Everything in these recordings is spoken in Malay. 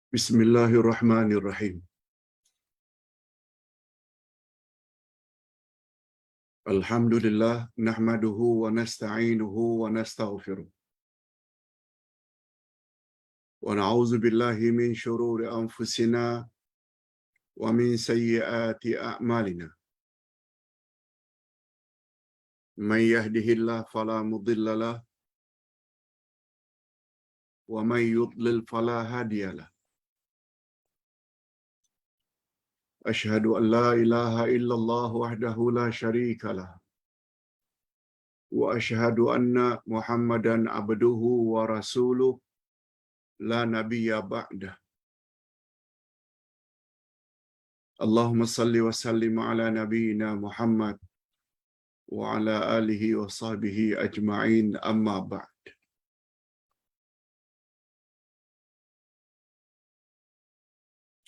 Bismillahirrahmanirrahim. Alhamdulillah nahmaduhu wa nasta'inuhu wa nastaghfiruh. Wa na'udzu billahi min shururi anfusina wa min sayyiati a'malina. Man yahdihillahu fala mudilla lahu wa man yudlil fala hadiya lahu. Ashhadu an la ilaha illallah wahdahu la syarika lahu wa ashhadu anna Muhammadan abduhu wa rasuluh la nabiyya ba'dah. Allahumma salli wa sallim ala nabiyyina Muhammad wa ala alihi wa sahbihi ajma'in, amma ba'd.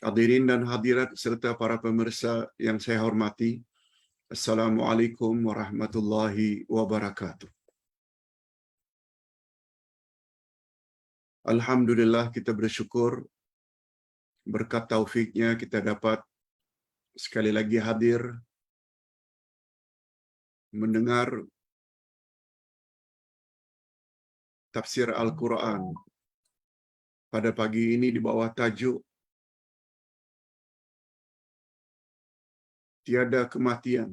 Hadirin dan hadirat serta para pemirsa yang saya hormati, Assalamualaikum warahmatullahi wabarakatuh. Alhamdulillah, kita bersyukur berkat taufiknya kita dapat sekali lagi hadir mendengar tafsir Al-Quran pada pagi ini di bawah tajuk Tiada kematian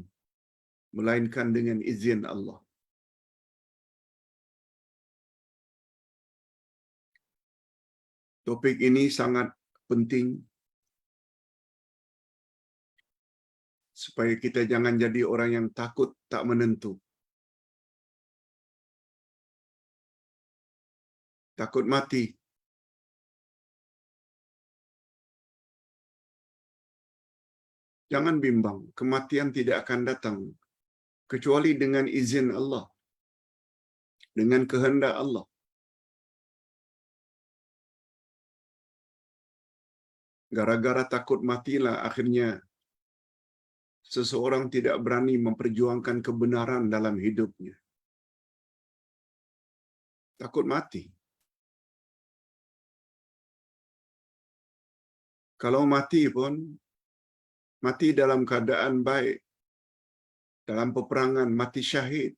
melainkan dengan izin Allah. Topik ini sangat penting supaya kita jangan jadi orang yang takut tak menentu. Takut mati. Jangan bimbang, kematian tidak akan datang kecuali dengan izin Allah, dengan kehendak Allah. Gara-gara takut matilah akhirnya seseorang tidak berani memperjuangkan kebenaran dalam hidupnya. Takut mati. Kalau mati pun, mati dalam keadaan baik, dalam peperangan, mati syahid.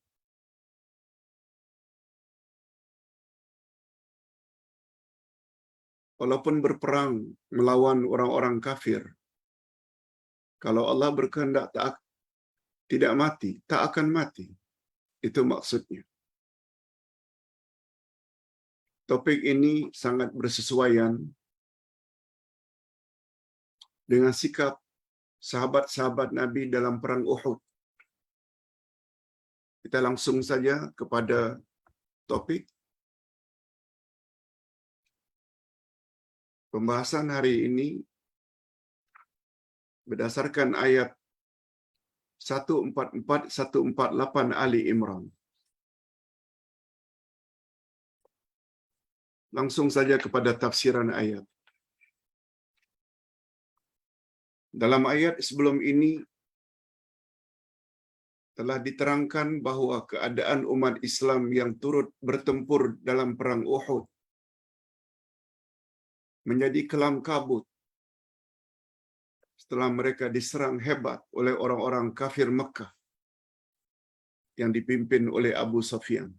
Walaupun berperang melawan orang-orang kafir, kalau Allah berkehendak tidak mati, tak akan mati. Itu maksudnya. Topik ini sangat bersesuaian dengan sikap sahabat-sahabat Nabi dalam perang Uhud. Kita langsung saja kepada topik. Pembahasan hari ini berdasarkan ayat 144-148 Ali Imran. Langsung saja kepada tafsiran ayat. Dalam ayat sebelum ini telah diterangkan bahawa keadaan umat Islam yang turut bertempur dalam perang Uhud menjadi kelam kabut setelah mereka diserang hebat oleh orang-orang kafir Mekah yang dipimpin oleh Abu Sufyan.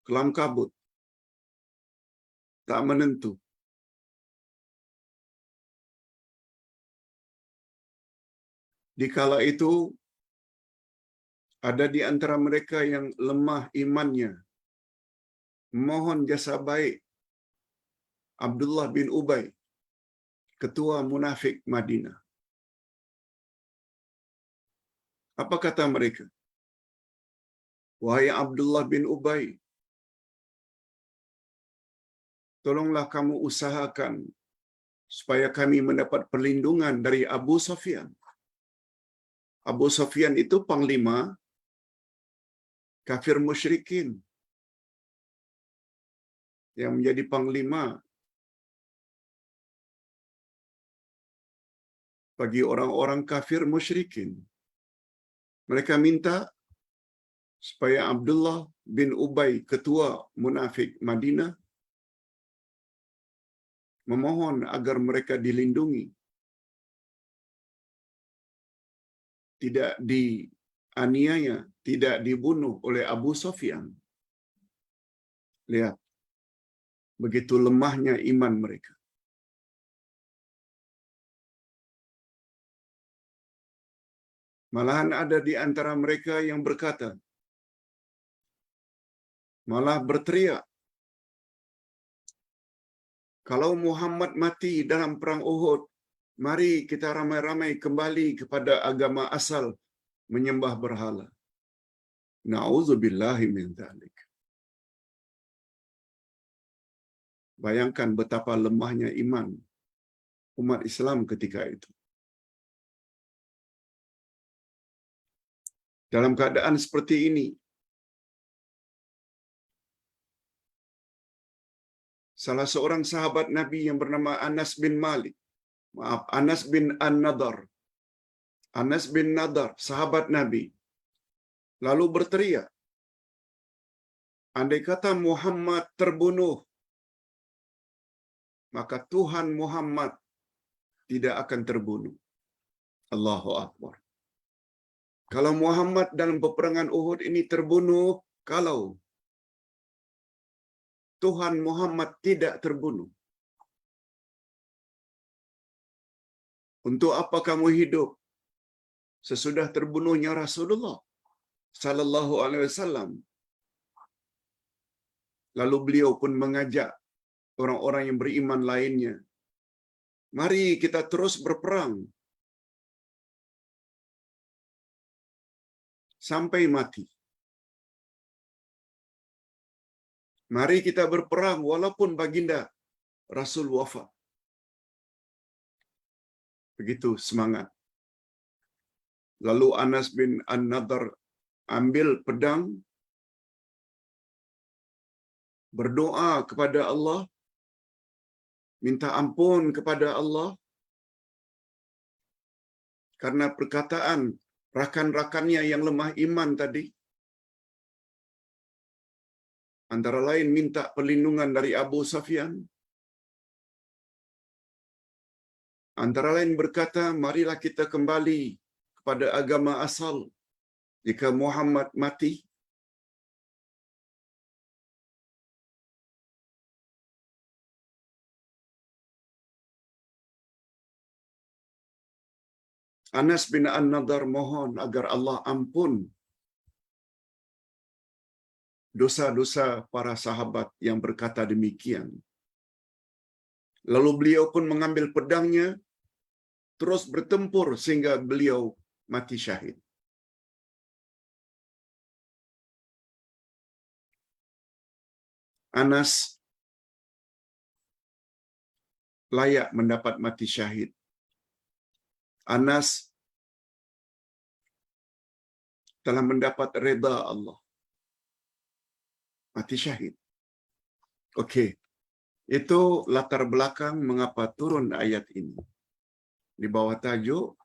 Kelam kabut, tak menentu. Dikala itu, ada di antara mereka yang lemah imannya, mohon jasa baik Abdullah bin Ubay, ketua munafik Madinah. Apa kata mereka? Wahai Abdullah bin Ubay, tolonglah kamu usahakan supaya kami mendapat perlindungan dari Abu Sufyan. Abu Sufyan itu panglima kafir musyrikin yang menjadi panglima bagi orang-orang kafir musyrikin. Mereka minta supaya Abdullah bin Ubay, ketua munafik Madinah, memohon agar mereka dilindungi, tidak dianiaya, tidak dibunuh oleh Abu Sufyan. Lihat, begitu lemahnya iman mereka. Malahan ada di antara mereka yang berkata, malah berteriak, kalau Muhammad mati dalam perang Uhud, mari kita ramai-ramai kembali kepada agama asal, menyembah berhala. Na'udzubillahi min dzalik. Bayangkan betapa lemahnya iman umat Islam ketika itu. Dalam keadaan seperti ini, salah seorang sahabat Nabi yang bernama Anas bin An-Nadar. Anas bin Nadar, sahabat Nabi, lalu berteriak, andai kata Muhammad terbunuh, maka Tuhan Muhammad tidak akan terbunuh. Allahu Akbar. Kalau Muhammad dalam peperangan Uhud ini terbunuh, kalau Tuhan Muhammad tidak terbunuh, untuk apa kamu hidup sesudah terbunuhnya Rasulullah sallallahu alaihi wasallam? Lalu beliau pun mengajak orang-orang yang beriman lainnya, mari kita terus berperang sampai mati. Mari kita berperang walaupun baginda Rasul wafat. Begitu semangat. Lalu Anas bin An-Nadar ambil pedang, berdoa kepada Allah, minta ampun kepada Allah, karena perkataan rakan-rakannya yang lemah iman tadi. Antara lain minta perlindungan dari Abu Sufyan. Antara lain berkata, marilah kita kembali kepada agama asal jika Muhammad mati. Anas bin An-Nadar mohon agar Allah ampun dosa-dosa para sahabat yang berkata demikian. Lalu beliau pun mengambil pedangnya, terus bertempur sehingga beliau mati syahid. Anas layak mendapat mati syahid. Anas telah mendapat reda Allah. Mati syahid. Okey. Itu latar belakang mengapa turun ayat ini. Di bawah tajuk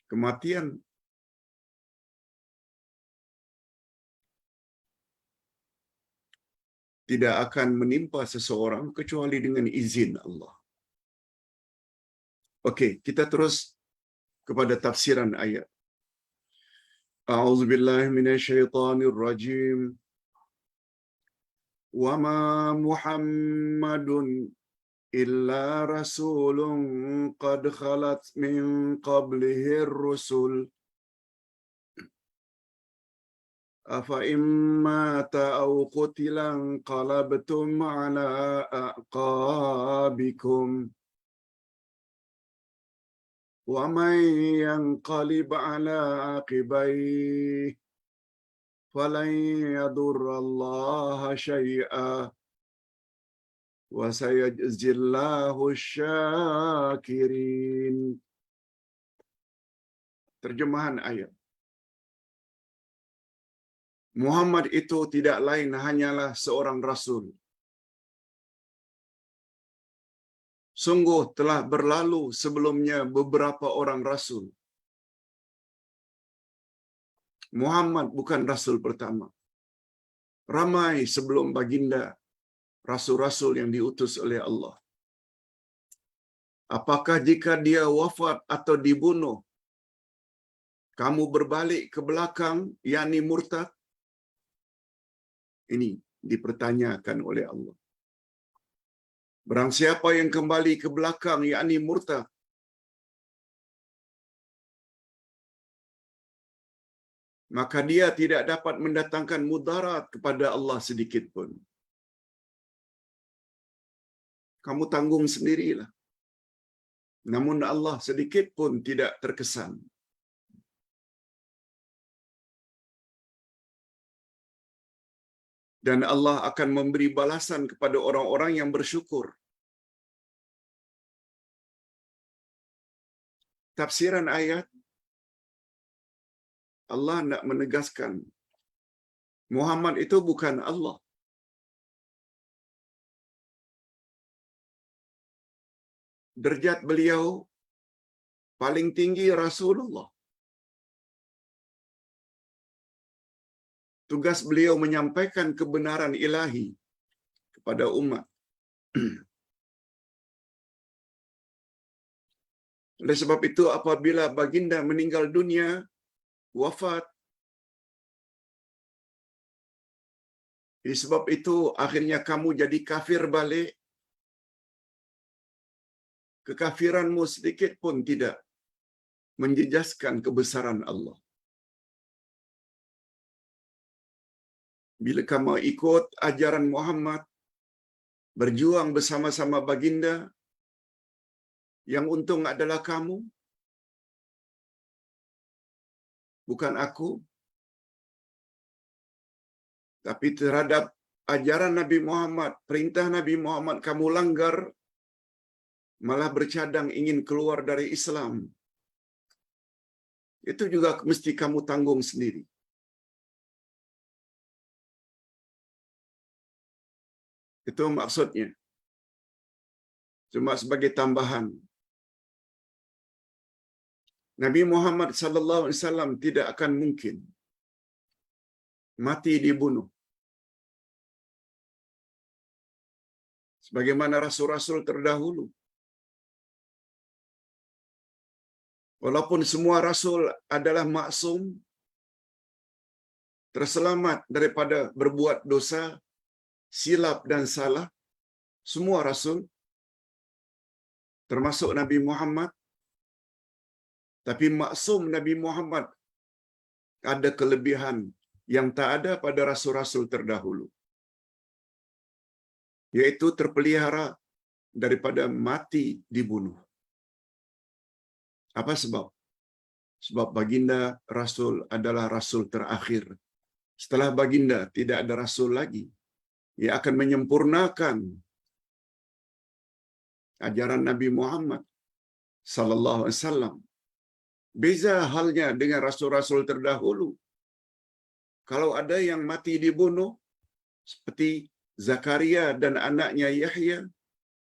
kematian tidak akan menimpa seseorang kecuali dengan izin Allah. Okey, kita terus kepada tafsiran ayat. A'udzubillahi minasyaitonir rajim. Wa ma Muhammadun illa rasulun qad khalat min qablihi ar-rusul afa imma ta'aw qutilan qalabtum ala aqabikum wa man yanqalib ala aqibaihi falan yadurrallaha syai'a wa sayajzillahu syakirin. Terjemahan ayat. Muhammad itu tidak lain hanyalah seorang rasul. Sungguh telah berlalu sebelumnya beberapa orang rasul. Muhammad bukan rasul pertama. Ramai sebelum baginda rasul-rasul yang diutus oleh Allah. apakah jika dia wafat atau dibunuh, kamu berbalik ke belakang, yakni murtad? Ini dipertanyakan oleh Allah. Barang siapa yang kembali ke belakang, yakni murtad, maka dia tidak dapat mendatangkan mudarat kepada Allah sedikit pun. Kamu tanggung sendirilah. Namun Allah sedikit pun tidak terkesan. Dan Allah akan memberi balasan kepada orang-orang yang bersyukur. Tafsiran ayat, Allah nak menegaskan Muhammad itu bukan Allah. Derajat beliau paling tinggi Rasulullah. Tugas beliau menyampaikan kebenaran ilahi kepada umat. Oleh sebab itu, apabila baginda meninggal dunia, wafat, sebab itu akhirnya kamu jadi kafir balik, kekafiranmu sedikit pun tidak menjejaskan kebesaran Allah. Bila kamu ikut ajaran Muhammad, berjuang bersama-sama baginda, yang untung adalah kamu, bukan aku. Tapi terhadap ajaran Nabi Muhammad, perintah Nabi Muhammad kamu langgar, malah bercadang ingin keluar dari Islam. Itu juga mesti kamu tanggung sendiri. Itu maksudnya. Cuma sebagai tambahan. Nabi Muhammad sallallahu alaihi wasallam tidak akan mungkin mati dibunuh. Sebagaimana rasul-rasul terdahulu. Walaupun semua rasul adalah maksum, terselamat daripada berbuat dosa, silap dan salah, semua rasul, termasuk Nabi Muhammad, tapi maksum Nabi Muhammad ada kelebihan yang tak ada pada rasul-rasul terdahulu, yaitu terpelihara daripada mati dibunuh. Apa sebab? Sebab baginda rasul adalah rasul terakhir. Setelah baginda tidak ada rasul lagi. Ia akan menyempurnakan ajaran Nabi Muhammad sallallahu alaihi wasallam. Beza halnya dengan rasul-rasul terdahulu. Kalau ada yang mati dibunuh seperti Zakaria dan anaknya Yahya,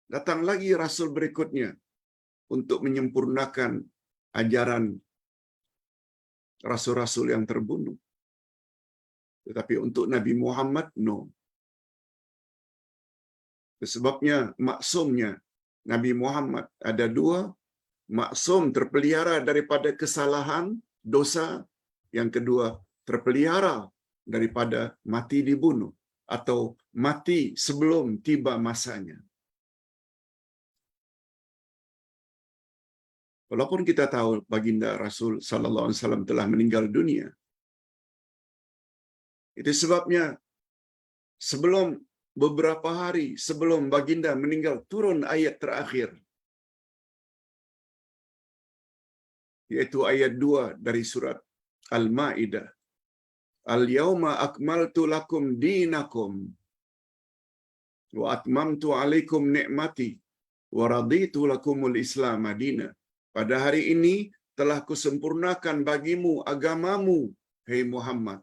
datang lagi rasul berikutnya untuk menyempurnakan ajaran rasul-rasul yang terbunuh. Tetapi untuk Nabi Muhammad, no. Sebabnya maksumnya Nabi Muhammad ada dua, maksum terpelihara daripada kesalahan, dosa. Yang kedua, terpelihara daripada mati dibunuh atau mati sebelum tiba masanya. Walaupun kita tahu baginda Rasul sallallahu alaihi wasallam telah meninggal dunia. Itu sebabnya sebelum beberapa hari sebelum baginda meninggal turun ayat terakhir, yaitu ayat 2 dari surat Al-Maidah. Al-yauma akmaltu lakum dinakum wa atmamtu alaikum ni'mati wa raditu lakumul Islam madina. Pada hari ini telah kusempurnakan bagimu agamamu, hai Muhammad.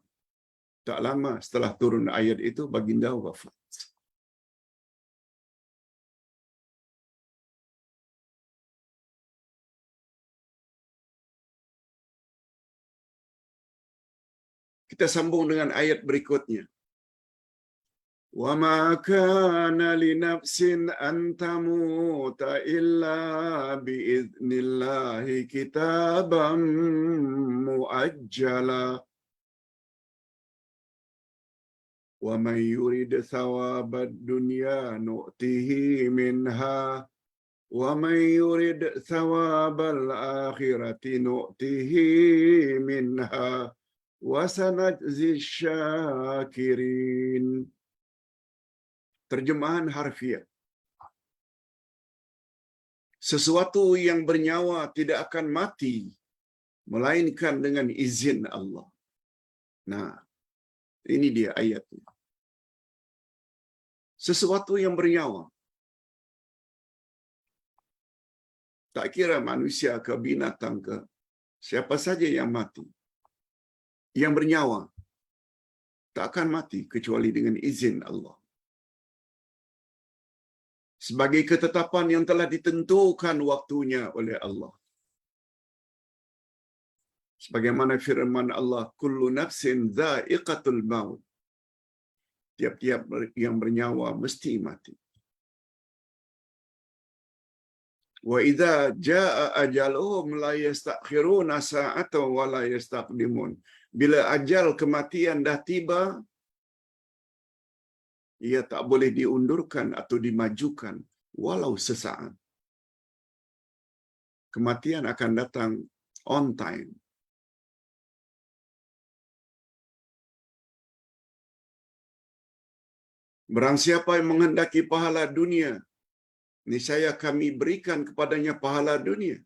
Tak lama setelah turun ayat itu baginda wafat. Kita sambung dengan ayat berikutnya. وَمَا كَانَ لِنَفْسٍ أَن تَمُوتَ إِلَّا بِإِذْنِ اللَّهِ كِتَابًا مُؤَجَّلًا وَمَن يُرِدْ ثَوَابَ الدُّنْيَا نُؤْتِهِ مِنْهَا وَمَن يُرِدْ ثَوَابَ الْآخِرَةِ نُؤْتِهِ مِنْهَا وَسَنَجْزِي الشَّاكِرِينَ. Terjemahan harfiah. Sesuatu yang bernyawa tidak akan mati melainkan dengan izin Allah. Nah, ini dia ayatnya. Sesuatu yang bernyawa, tak kira manusia ke binatang ke, siapa saja yang mati, yang bernyawa, tak akan mati kecuali dengan izin Allah. Sebagai ketetapan yang telah ditentukan waktunya oleh Allah. Sebagaimana firman Allah, kullu nafsin dha'iqatul maut. Tiap-tiap yang bernyawa mesti mati. Wa idza jaa ajaluhum la yastakhiruna sa'atan wa la yastaqdimun. Bila ajal kematian dah tiba, ia tak boleh diundurkan atau dimajukan walau sesaat. Kematian akan datang on time. Barang siapa yang menghendaki pahala dunia, niscaya kami berikan kepadanya pahala dunia.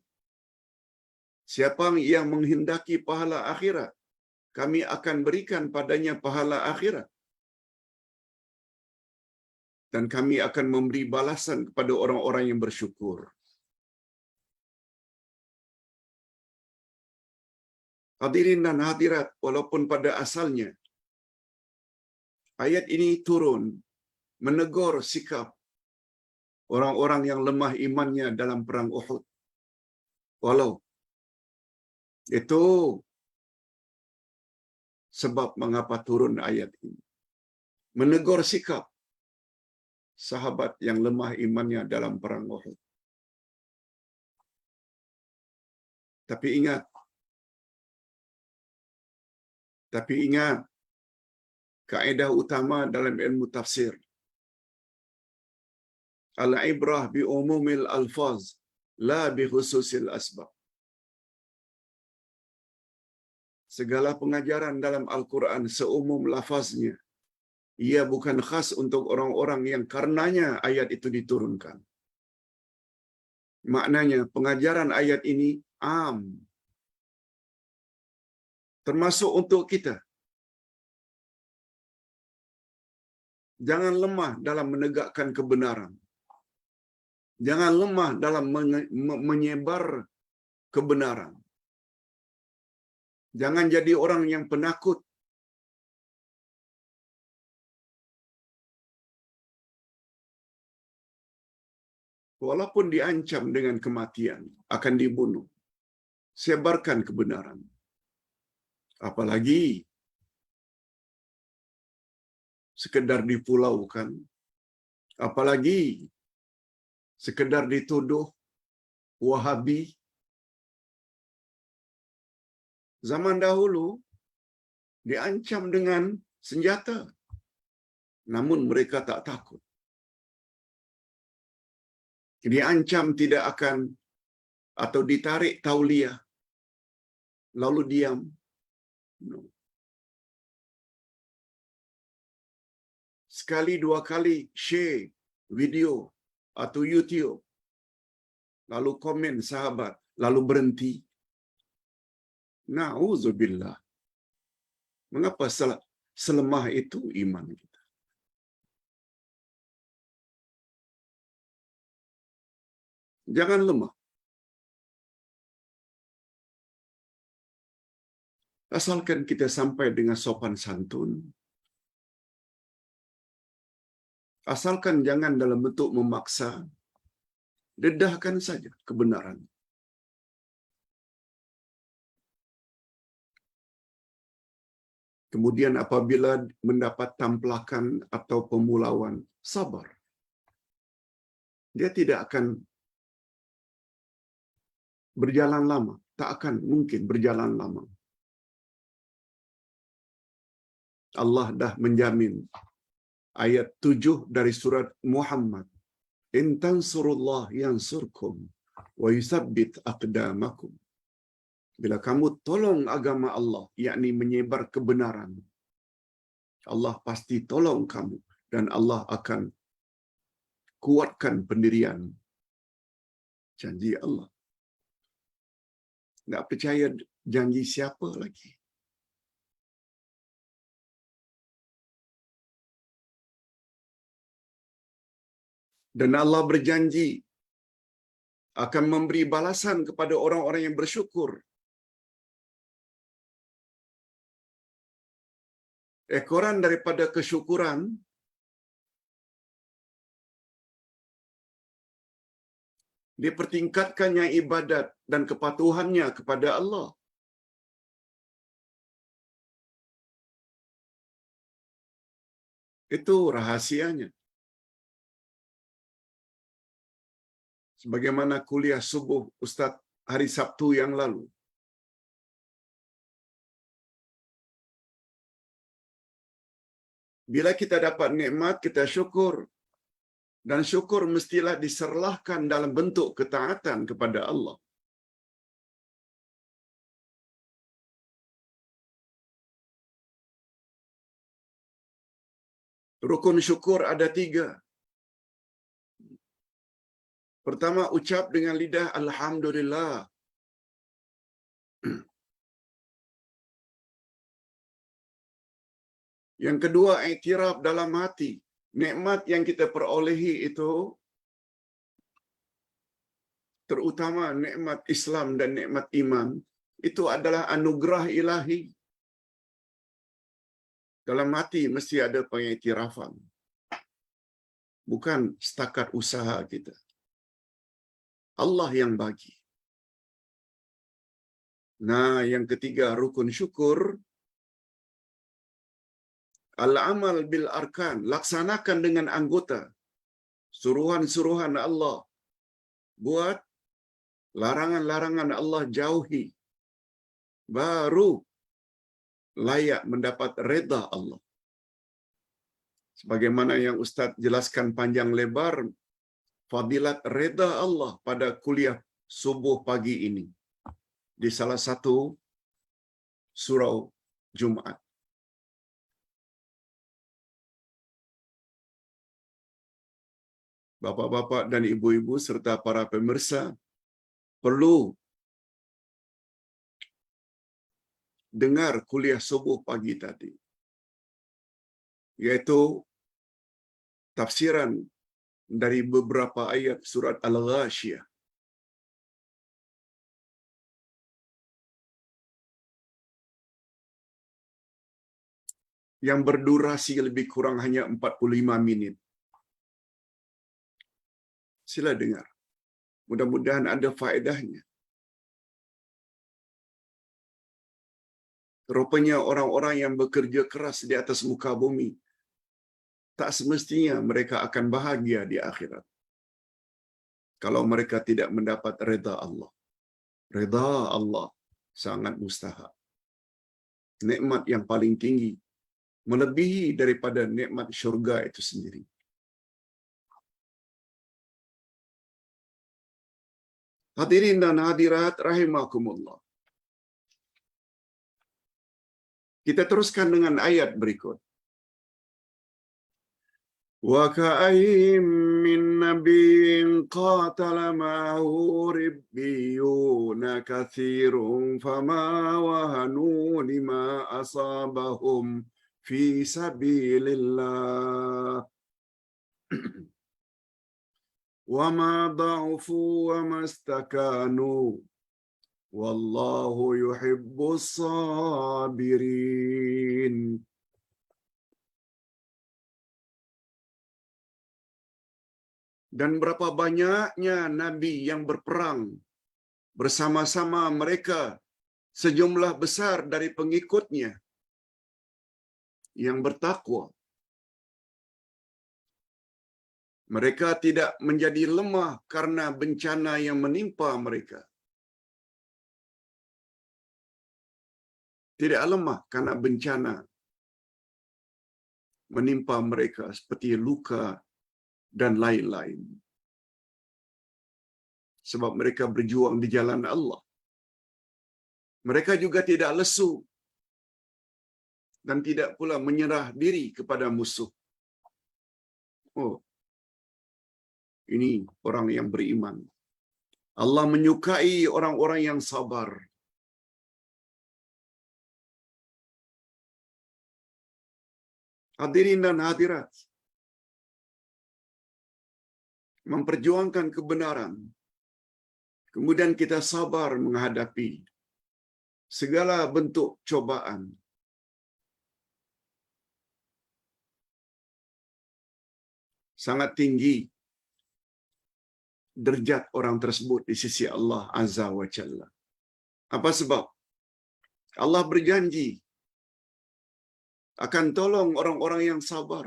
Siapa yang menghendaki pahala akhirat, kami akan berikan padanya pahala akhirat. Dan kami akan memberi balasan kepada orang-orang yang bersyukur. Hadirin dan hadirat, walaupun pada asalnya ayat ini turun menegur sikap orang-orang yang lemah imannya dalam perang Uhud. Walau itu sebab mengapa turun ayat ini. Menegur sikap sahabat yang lemah imannya dalam perang Uhud. Tapi ingat kaedah utama dalam ilmu tafsir. Al-ibrah bi umumil alfaz la bi khususil asbab. Segala pengajaran dalam Al-Quran seumum lafaznya. Ia bukan khas untuk orang-orang yang karenanya ayat itu diturunkan. Maknanya pengajaran ayat ini am. Termasuk untuk kita. Jangan lemah dalam menegakkan kebenaran. Jangan lemah dalam menyebar kebenaran. Jangan jadi orang yang penakut. Walaupun diancam dengan kematian, akan dibunuh. Sebarkan kebenaran. Apalagi sekedar dipulaukan. Apalagi sekedar dituduh Wahabi. Zaman dahulu diancam dengan senjata. Namun mereka tak takut. Diancam tidak akan atau ditarik tauliah. Lalu diam. No. Sekali dua kali share video atau YouTube. Lalu komen sahabat. Lalu berhenti. Na'udzubillah. Mengapa selemah itu iman kita? Jangan lemah. Asalkan kita sampai dengan sopan santun. Asalkan jangan dalam bentuk memaksa. Dedahkan saja kebenaran. Kemudian apabila mendapat tamplakan atau pemulauan, sabar. Dia tidak akan berjalan lama, tak akan mungkin berjalan lama. Allah dah menjamin ayat 7 dari surat Muhammad. In tansurullah yansurkum wa yuthabbit aqdamakum. Bila kamu tolong agama Allah, yakni menyebar kebenaran, Allah pasti tolong kamu dan Allah akan kuatkan pendirian. Janji Allah. Tak percaya janji siapa lagi? Dan Allah berjanji akan memberi balasan kepada orang-orang yang bersyukur. Ekoran daripada kesyukuran dipertingkatkannya ibadat dan kepatuhannya kepada Allah. Itu rahasianya. Sebagaimana kuliah subuh Ustaz hari Sabtu yang lalu. Bila kita dapat nikmat, kita syukur. Dan syukur mestilah diserlahkan dalam bentuk ketaatan kepada Allah. Rukun syukur ada 3. Pertama, ucap dengan lidah Alhamdulillah. Yang kedua, iktiraf dalam hati. Nikmat yang kita perolehi itu, terutama nikmat Islam dan nikmat iman, itu adalah anugerah ilahi. Dalam hati mesti ada pengiktirafan. Bukan setakat usaha kita. Allah yang bagi. Nah, yang ketiga, rukun syukur. Al-amal bil arkan. Laksanakan dengan anggota. Suruhan-suruhan Allah. Buat larangan-larangan Allah jauhi. Baru layak mendapat reda Allah. Sebagaimana yang Ustaz jelaskan panjang lebar, fadilat reda Allah pada kuliah subuh pagi ini. Di salah satu surau Jumaat. Bapak-bapak dan ibu-ibu serta para pemirsa perlu dengar kuliah subuh pagi tadi, yaitu tafsiran dari beberapa ayat surat Al-Ghashiyah. Yang berdurasi lebih kurang hanya 45 minit. Sila dengar. Mudah-mudahan ada faedahnya. Rupanya orang-orang yang bekerja keras di atas muka bumi, tak semestinya mereka akan bahagia di akhirat kalau mereka tidak mendapat reda Allah. Reda Allah sangat mustahak. Nikmat yang paling tinggi, melebihi daripada nikmat syurga itu sendiri. Hadirin dan hadirat rahimakumullah. Kita teruskan dengan ayat berikut. Wa ka'ayyim min nabiyyin qatala ma'ahu ribbiyuna katsirun fama wahanu lima asabahum fi sabilillah wa ma dha'ufu wa mastakanu wallahu yuhibbus sabirin. Dan berapa banyaknya nabi yang berperang bersama-sama mereka sejumlah besar dari pengikutnya, yang bertakwa. Mereka tidak menjadi lemah karena bencana yang menimpa mereka. Tidak lemah karena bencana menimpa mereka seperti luka dan lain-lain. Sebab mereka berjuang di jalan Allah. Mereka juga tidak lesu dan tidak pula menyerah diri kepada musuh. Oh, ini orang yang beriman. Allah menyukai orang-orang yang sabar. Hadirin dan hadirat, memperjuangkan kebenaran, kemudian kita sabar menghadapi segala bentuk cobaan. Sangat tinggi derajat orang tersebut di sisi Allah Azza wa Jalla. Apa sebab? Allah berjanji akan tolong orang-orang yang sabar.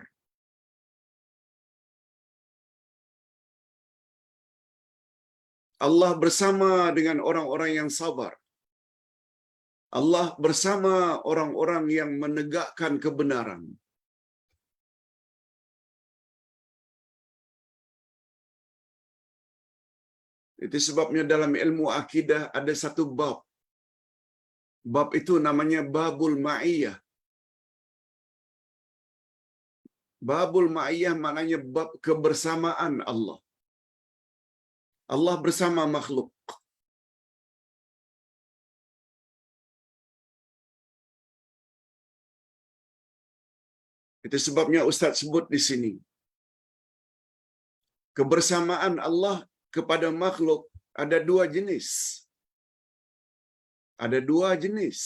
Allah bersama dengan orang-orang yang sabar. Allah bersama orang-orang yang menegakkan kebenaran. Itu sebabnya dalam ilmu akidah ada satu bab. Bab itu namanya Babul Ma'iyah. Babul Ma'iyah maknanya bab kebersamaan Allah. Allah bersama makhluk. Itu sebabnya Ustaz sebut di sini. Kebersamaan Allah kepada makhluk ada dua jenis. Ada dua jenis.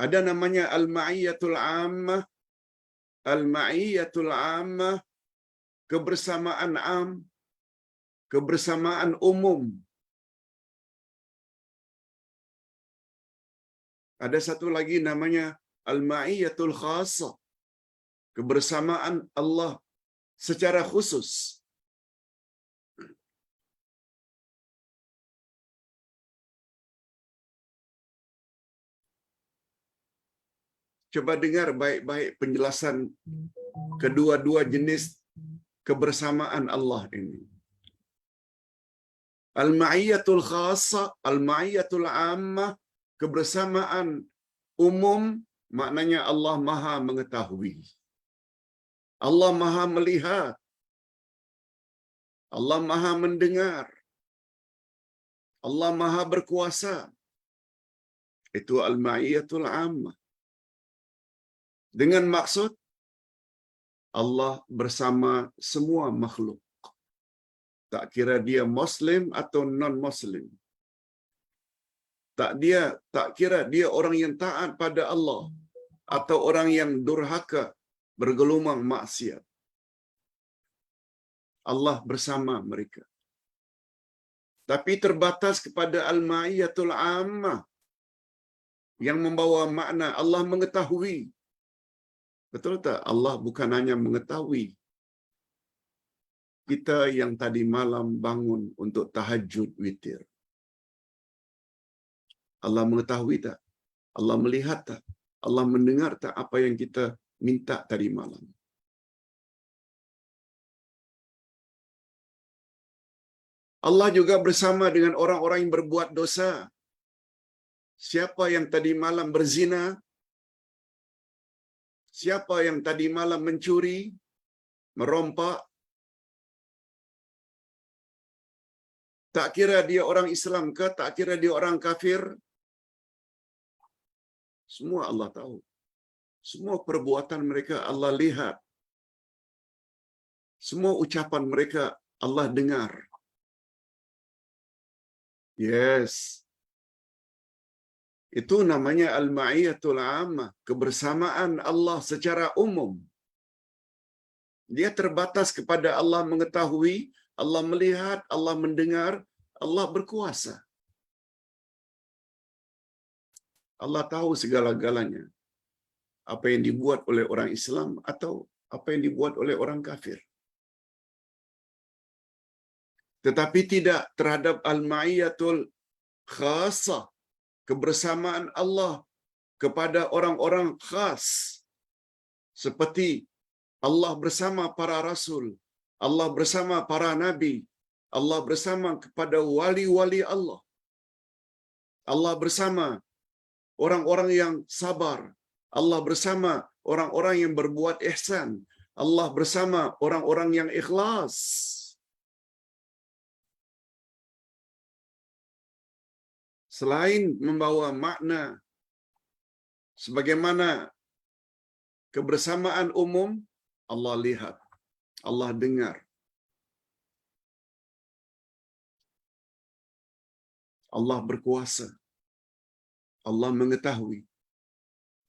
Ada namanya Al-Ma'iyyatul Ammah. Al-Ma'iyyatul Ammah, kebersamaan am, kebersamaan umum. Ada satu lagi namanya Al-Ma'iyyatul Khassah, kebersamaan Allah secara khusus. Coba dengar baik-baik penjelasan kedua-dua jenis kebersamaan Allah ini. Al-Ma'iyyatul Khassah, Al-Ma'iyyatul Ammah, kebersamaan umum, maknanya Allah Maha mengetahui. Allah Maha melihat. Allah Maha mendengar. Allah Maha berkuasa. Itu Al-Ma'iyyatul Ammah. Dengan maksud Allah bersama semua makhluk. Tak kira dia Muslim atau non-Muslim. Tak kira dia orang yang taat pada Allah atau orang yang durhaka bergelumang maksiat. Allah bersama mereka. Tapi terbatas kepada Al-Ma'iyyatul Ammah yang membawa makna Allah mengetahui. Betul tak? Allah bukan hanya mengetahui kita yang tadi malam bangun untuk tahajud witir. Allah mengetahui tak? Allah melihat tak? Allah mendengar tak apa yang kita minta tadi malam? Allah juga bersama dengan orang-orang yang berbuat dosa. Siapa yang tadi malam berzina? Siapa yang tadi malam mencuri, merompak? Tak kira dia orang Islam ke, tak kira dia orang kafir, semua Allah tahu. Semua perbuatan mereka Allah lihat. Semua ucapan mereka Allah dengar. Yes. Itu namanya Al-Ma'iyyatul Ammah, kebersamaan Allah secara umum. Dia terbatas kepada Allah mengetahui, Allah melihat, Allah mendengar, Allah berkuasa. Allah tahu segala-galanya. apa yang dibuat oleh orang Islam atau apa yang dibuat oleh orang kafir. Tetapi tidak terhadap al-ma'iyyatul khassah, kebersamaan Allah kepada orang-orang khas, seperti Allah bersama para rasul, Allah bersama para nabi, Allah bersama kepada wali-wali Allah, Allah bersama orang-orang yang sabar, Allah bersama orang-orang yang berbuat ihsan, Allah bersama orang-orang yang ikhlas. Selain membawa makna sebagaimana kebersamaan umum, Allah lihat, Allah dengar, Allah berkuasa, Allah mengetahui,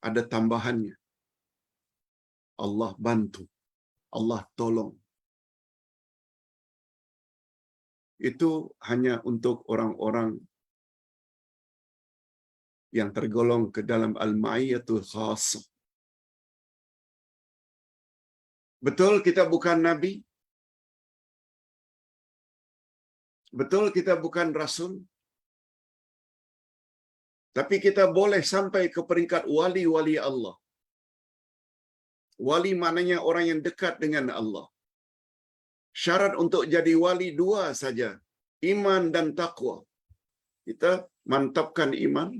ada tambahannya, Allah bantu, Allah tolong. Itu hanya untuk orang-orang yang tergolong ke dalam al-ma'iyyatul khassah. Betul kita bukan nabi? Betul kita bukan rasul? Tapi kita boleh sampai ke peringkat wali-wali Allah. Wali maknanya orang yang dekat dengan Allah. Syarat untuk jadi wali dua saja, iman dan taqwa. Kita mantapkan iman,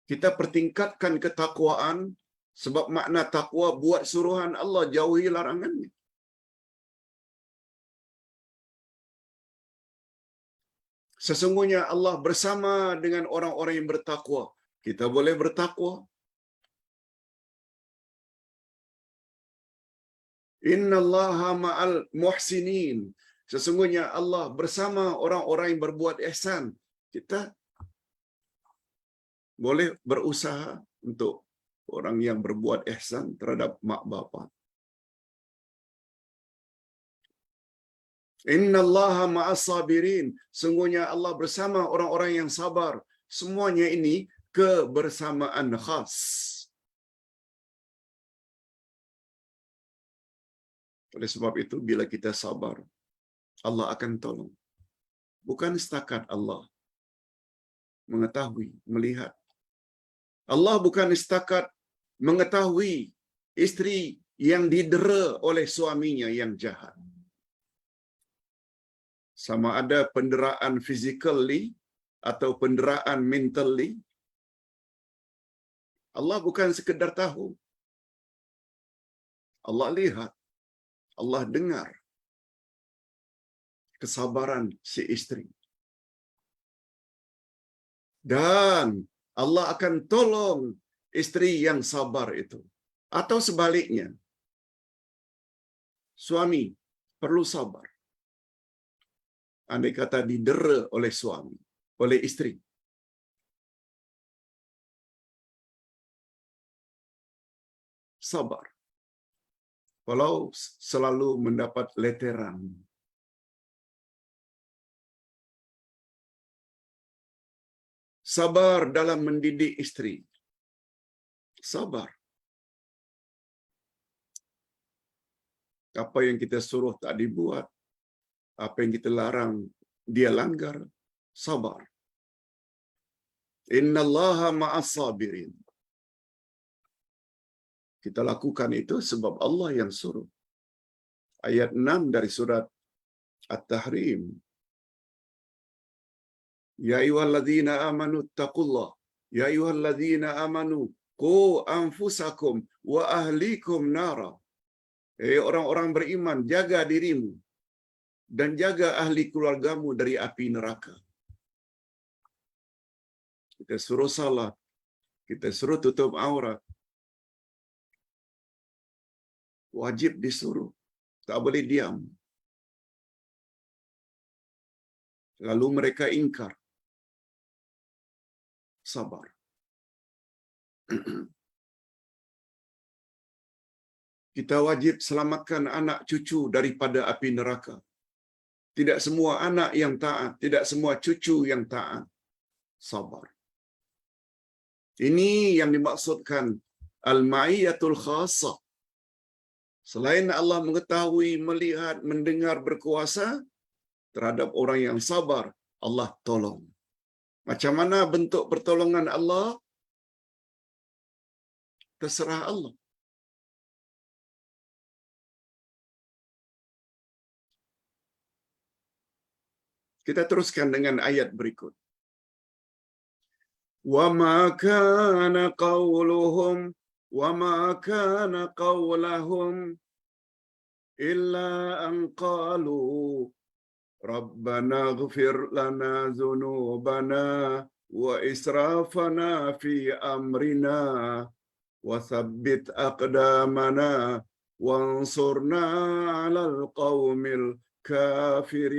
kita pertingkatkan ketakwaan, sebab makna takwa buat suruhan Allah, jauhi larangannya. Sesungguhnya Allah bersama dengan orang-orang yang bertakwa. Kita boleh bertakwa. Innallaha ma'al muhsinin. Sesungguhnya Allah bersama orang-orang yang berbuat ihsan. Kita boleh berusaha untuk orang yang berbuat ihsan terhadap mak bapa. Innallaha ma'as sabirin. Sungguhnya Allah bersama orang-orang yang sabar. Semuanya ini kebersamaan khas. Oleh sebab itu, bila kita sabar, Allah akan tolong. Bukan setakat Allah mengetahui, melihat. Allah bukan setakat mengetahui isteri yang didera oleh suaminya yang jahat. Sama ada penderaan physically atau penderaan mentally, Allah bukan sekedar tahu. Allah lihat, Allah dengar kesabaran si isteri. Dan Allah akan tolong isteri yang sabar itu. Atau sebaliknya, suami perlu sabar. Andai kata didera oleh suami, oleh isteri. Sabar. Walau selalu mendapat leteran. Sabar dalam mendidik isteri. Sabar. Apa yang kita suruh tak dibuat, apa yang kita larang dia langgar, sabar. Innallaha ma'as sabirin. Kita lakukan itu sebab Allah yang suruh. Ayat 6 dari surat At-Tahrim. Ya ayyuhalladzina amanu taqullah. Ya ayyuhalladzina amanu qu anfusakum wa ahlikum nara. Orang-orang beriman, jaga dirimu dan jaga ahli keluargamu dari api neraka. Kita suruh salat, kita suruh tutup aurat. Wajib disuruh, tak boleh diam. Lalu mereka ingkar. Sabar. Kita wajib selamatkan anak cucu daripada api neraka. Tidak semua anak yang taat, tidak semua cucu yang taat. Sabar. Ini yang dimaksudkan al-ma'iyatul khassah. Selain Allah mengetahui, melihat, mendengar, berkuasa terhadap orang yang sabar, Allah tolong. Macam mana bentuk pertolongan Allah? Terserah Allah. Kita teruskan dengan ayat berikut. وَمَا كَانَ قَوْلُهُمْ وَمَا كَانَ قَوْلَهُمْ إِلَّا أَنْ قَالُوا رَبَّنَا اغْفِرْ لَنَا ذُنُوبَنَا وَإِسْرَافَنَا فِي أَمْرِنَا وَثَبِّتْ أَقْدَامَنَا وَانصُرْنَا عَلَى الْقَوْمِ الْكَافِرِينَ.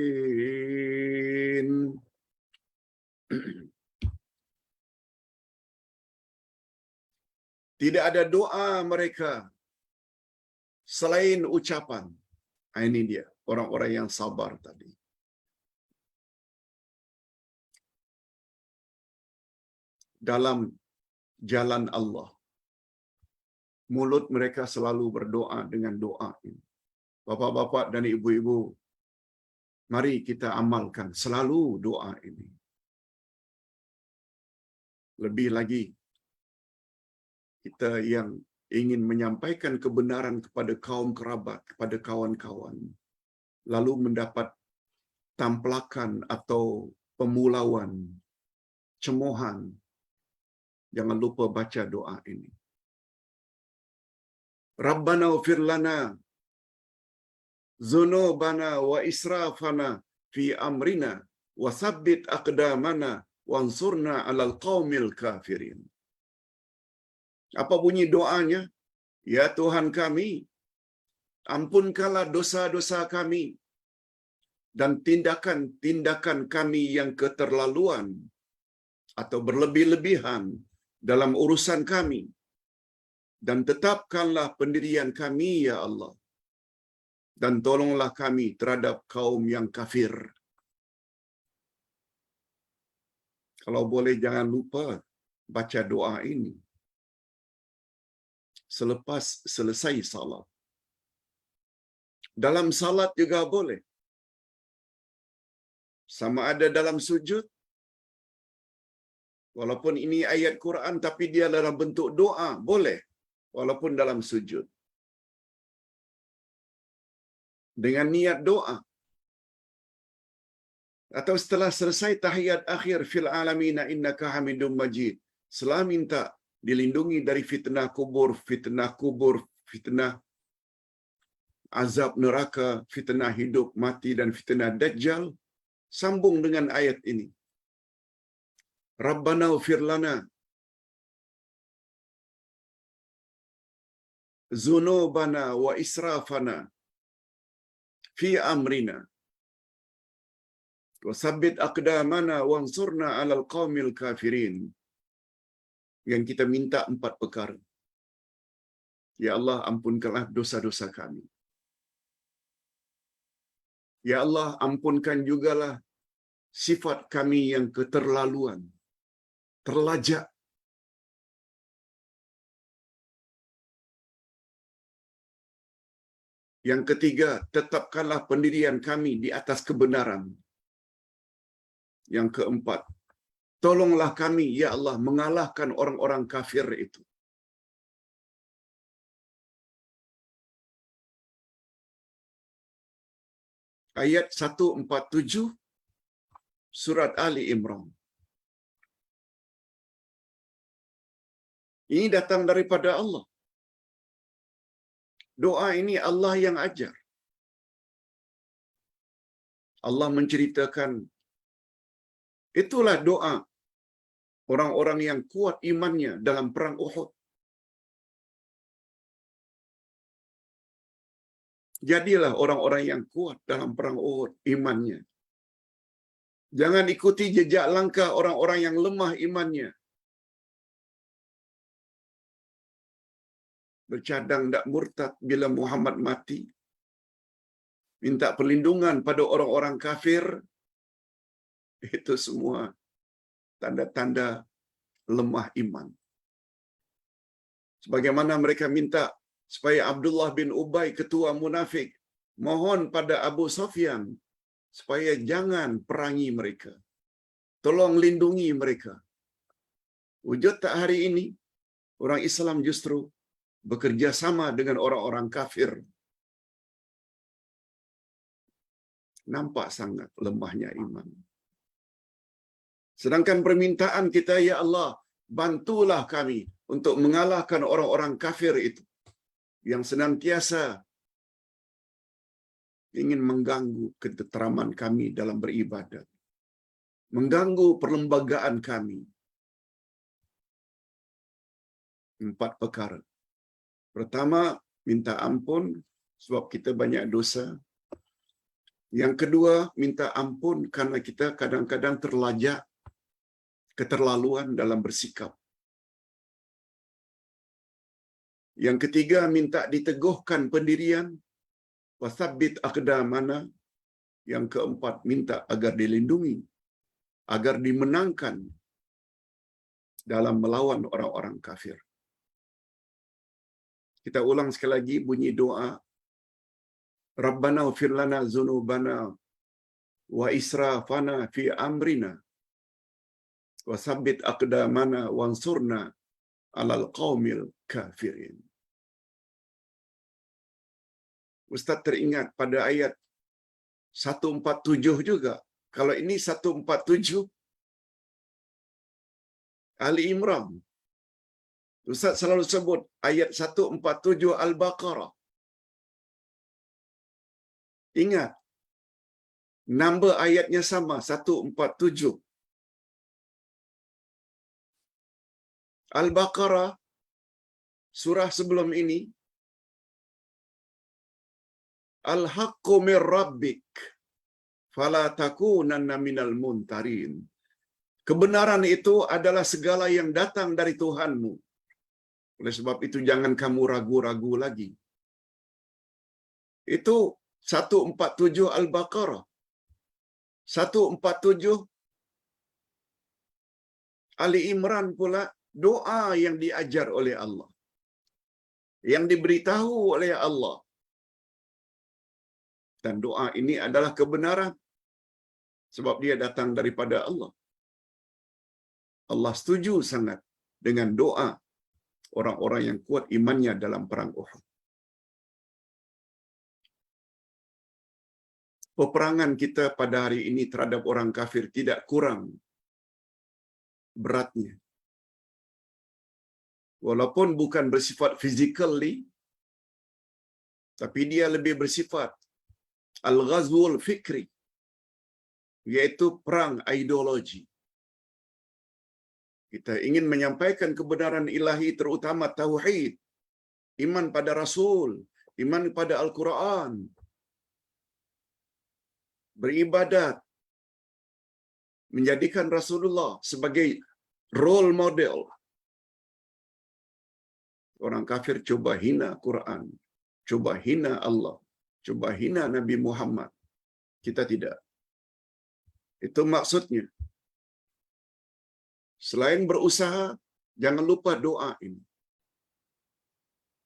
Tidak ada doa mereka selain ucapan. Ini dia, orang-orang yang sabar tadi. Dalam jalan Allah, mulut mereka selalu berdoa dengan doa ini. Bapak-bapak dan ibu-ibu, mari kita amalkan selalu doa ini. Lebih lagi, kita yang ingin menyampaikan kebenaran kepada kaum kerabat, kepada kawan-kawan, lalu mendapat tamplakan atau pemulauan, cemohan, jangan lupa baca doa ini. Rabbana ighfir lana dzunubana wa israfana fi amrina wa tsabbit aqdamana wansurna 'alal qaumil kafirin. Apa bunyi doanya? Ya Tuhan kami, ampunkanlah dosa-dosa kami dan tindakan-tindakan kami yang keterlaluan atau berlebih-lebihan dalam urusan kami, dan tetapkanlah pendirian kami, ya Allah, dan tolonglah kami terhadap kaum yang kafir. Kalau boleh jangan lupa baca doa ini selepas selesai salat. Dalam salat juga boleh. Sama ada dalam sujud, walaupun ini ayat Quran tapi dia dalam bentuk doa, boleh. Walaupun dalam sujud. Dengan niat doa. Atau setelah selesai tahiyat akhir, fil alamina innaka hamidum majid. Setelah minta dilindungi dari fitnah kubur, fitnah azab neraka, fitnah hidup mati, dan fitnah dajjal, sambung dengan ayat ini. Rabbana ighfir lana dzunubana wa israfana fi amrina wa tsabbit aqdamana wansurna 'alal qaumil kafirin. Yang kita minta 4 perkara. Ya Allah, ampunkanlah dosa-dosa kami. Ya Allah, ampunkan jugalah sifat kami yang keterlaluan, terlajak. Yang ketiga, tetapkanlah pendirian kami di atas kebenaran. Yang keempat, tolonglah kami, ya Allah, mengalahkan orang-orang kafir itu. Ayat 147 surat Ali Imran. Ini datang daripada Allah. Doa ini Allah yang ajar. Allah menceritakan, itulah doa orang-orang yang kuat imannya dalam perang Uhud. Jadilah orang-orang yang kuat dalam perang Uhud imannya. Jangan ikuti jejak langkah orang-orang yang lemah imannya. Bercadang tak murtad bila Muhammad mati. Minta perlindungan pada orang-orang kafir. Itu semua tanda-tanda lemah iman. Sebagaimana mereka minta supaya Abdullah bin Ubay, ketua munafik, mohon pada Abu Sufyan supaya jangan perangi mereka. Tolong lindungi mereka. Wujud tak hari ini, orang Islam justru bekerja sama dengan orang-orang kafir. Nampak sangat lemahnya iman. Sedangkan permintaan kita, ya Allah, bantulah kami untuk mengalahkan orang-orang kafir itu yang senantiasa ingin mengganggu ketenteraman kami dalam beribadat, mengganggu perlembagaan kami. 4 perkara. Pertama, minta ampun sebab kita banyak dosa. Yang kedua, minta ampun karena kita kadang-kadang terlajak, keterlaluan dalam bersikap. Yang ketiga, minta diteguhkan pendirian. Wathabbit aqdamana. Yang keempat, minta agar dilindungi, agar dimenangkan dalam melawan orang-orang kafir. Kita ulang sekali lagi bunyi doa. Rabbana ighfir lana dzunubana wa israfana fi amrina wa tsabbit aqdamana wansurna 'alal qaumil kafirin. Ustaz teringat pada ayat 147 juga. Kalau ini 147 Ali Imran. Ustaz selalu sebut ayat 147 Al-Baqarah. Ingat, number ayatnya sama, 147. Al-Baqarah, surah sebelum ini, Al-haqqu min rabbik, fala takunanna minal muntarin. Kebenaran itu adalah segala yang datang dari Tuhanmu. Oleh sebab itu jangan kamu ragu-ragu lagi. Itu 147 Al-Baqarah. 147 Ali Imran pula doa yang diajar oleh Allah, yang diberitahu oleh Allah. Dan doa ini adalah kebenaran sebab dia datang daripada Allah. Allah setuju sangat dengan doa orang-orang yang kuat imannya dalam perang Uhud. Peperangan kita pada hari ini terhadap orang kafir tidak kurang beratnya. Walaupun bukan bersifat physically, tapi dia lebih bersifat al-ghazwul fikri, yaitu perang ideologi. Kita ingin menyampaikan kebenaran ilahi, terutama tauhid, iman pada Rasul, iman pada Al-Quran, beribadat, menjadikan Rasulullah sebagai role model. Orang kafir coba hina Quran, coba hina Allah, coba hina Nabi Muhammad. Kita tidak. Itu maksudnya. Selain berusaha, jangan lupa doa ini.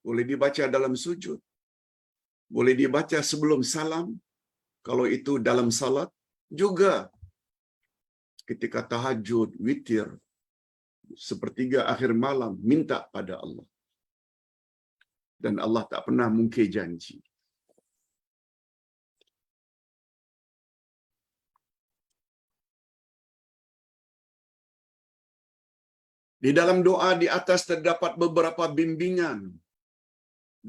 Boleh dibaca dalam sujud, boleh dibaca sebelum salam, kalau itu dalam salat, juga ketika tahajud, witir, sepertiga akhir malam, minta pada Allah. Dan Allah tak pernah mungkir janji. Di dalam doa di atas terdapat beberapa bimbingan.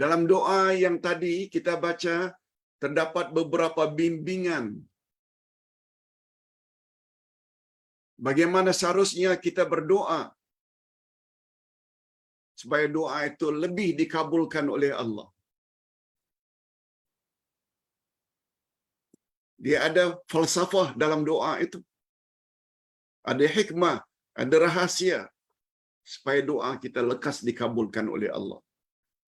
Dalam doa yang tadi kita baca, terdapat beberapa bimbingan. Bagaimana seharusnya kita berdoa supaya doa itu lebih dikabulkan oleh Allah. Dia ada falsafah dalam doa itu. Ada hikmah, ada rahasia supaya doa kita lekas dikabulkan oleh Allah.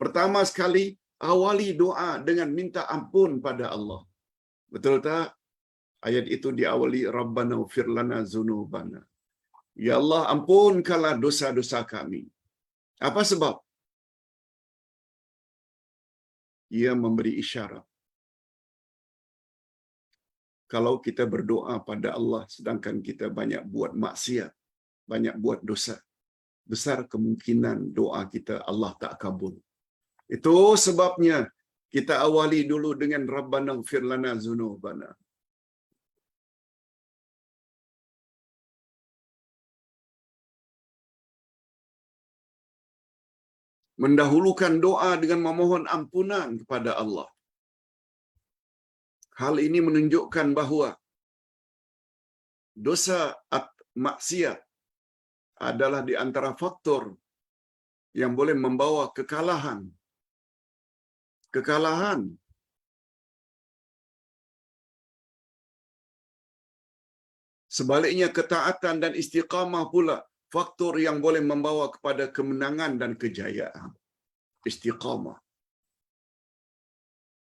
Pertama sekali, awali doa dengan minta ampun pada Allah. Betul tak? Ayat itu diawali Rabbana ighfir lana dzunubana. Ya Allah, ampunkanlah dosa-dosa kami. Apa sebab? Ia memberi isyarat. Kalau kita berdoa pada Allah sedangkan kita banyak buat maksiat, banyak buat dosa, besar kemungkinan doa kita Allah tak kabul. Itu sebabnya kita awali dulu dengan Rabbana ighfir lana dzunubana. Mendahulukan doa dengan memohon ampunan kepada Allah. Hal ini menunjukkan bahawa dosa maksiat adalah di antara faktor yang boleh membawa kekalahan. Kekalahan. Sebaliknya ketaatan dan istiqamah pula faktor yang boleh membawa kepada kemenangan dan kejayaan. Istiqamah.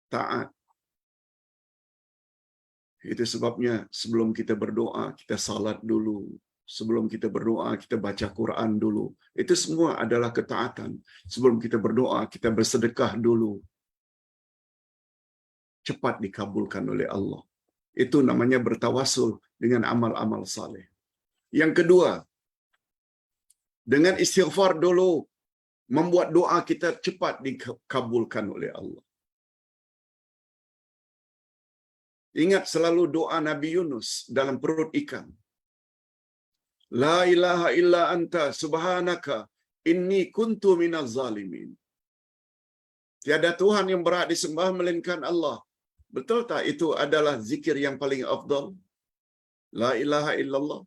Taat. Itu sebabnya sebelum kita berdoa, kita salat dulu. Sebelum kita berdoa, kita baca Quran dulu. Itu semua adalah ketaatan. Sebelum kita berdoa, kita bersedekah dulu. Cepat dikabulkan oleh Allah. Itu namanya bertawasul dengan amal-amal saleh. Yang kedua, dengan istighfar dulu, membuat doa kita cepat dikabulkan oleh Allah. Ingat selalu doa Nabi Yunus dalam perut ikan. La ilaha illa anta subhanaka inni kuntu minaz zalimin. Tiada Tuhan yang berhak disembah melainkan Allah. Betul tak itu adalah zikir yang paling afdal? La ilaha illallah.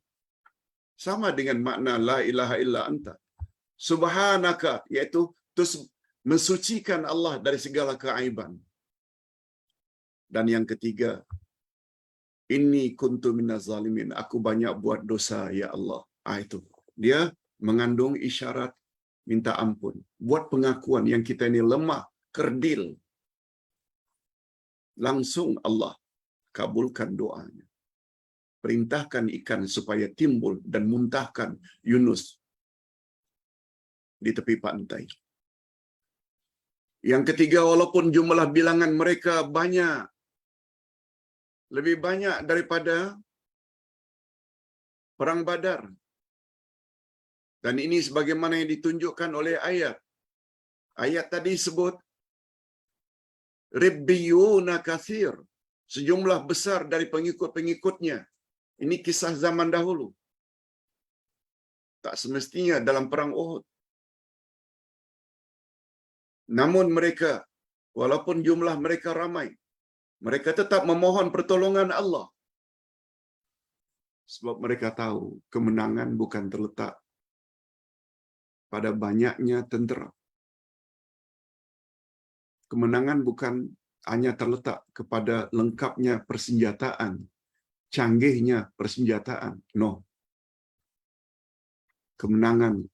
Sama dengan makna la ilaha illa anta. Subhanaka, iaitu mensucikan Allah dari segala keaiban. Dan yang ketiga, inni kuntu minaz zalimin. Aku banyak buat dosa, ya Allah. Itu. Dia mengandung isyarat minta ampun. Buat pengakuan yang kita ini lemah, kerdil. Langsung Allah kabulkan doanya. Perintahkan ikan supaya timbul dan muntahkan Yunus di tepi pantai. Yang ketiga, walaupun jumlah bilangan mereka banyak, lebih banyak daripada perang Badar. Dan ini sebagaimana yang ditunjukkan oleh ayat. Ayat tadi sebut Ribbiyuna kathir. Sejumlah besar dari pengikut-pengikutnya. Ini kisah zaman dahulu. Tak semestinya dalam perang Uhud. Namun mereka, walaupun jumlah mereka ramai, mereka tetap memohon pertolongan Allah. Sebab mereka tahu kemenangan bukan terletak pada banyaknya tentera. Kemenangan bukan hanya terletak kepada lengkapnya persenjataan, canggihnya persenjataan. No. Kemenangan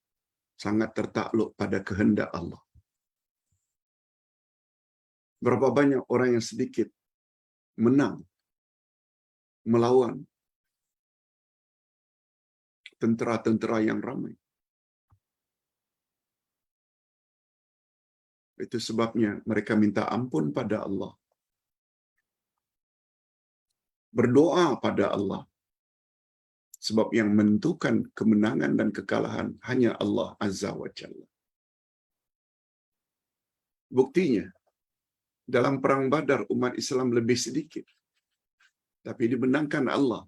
sangat tertakluk pada kehendak Allah. Berapa banyak orang yang sedikit menang melawan tentera-tentera yang ramai. Itu sebabnya mereka minta ampun pada Allah. Berdoa pada Allah. Sebab yang menentukan kemenangan dan kekalahan hanya Allah Azza wa Jalla. Buktinya, dalam perang Badar umat Islam lebih sedikit. Tapi dimenangkan Allah.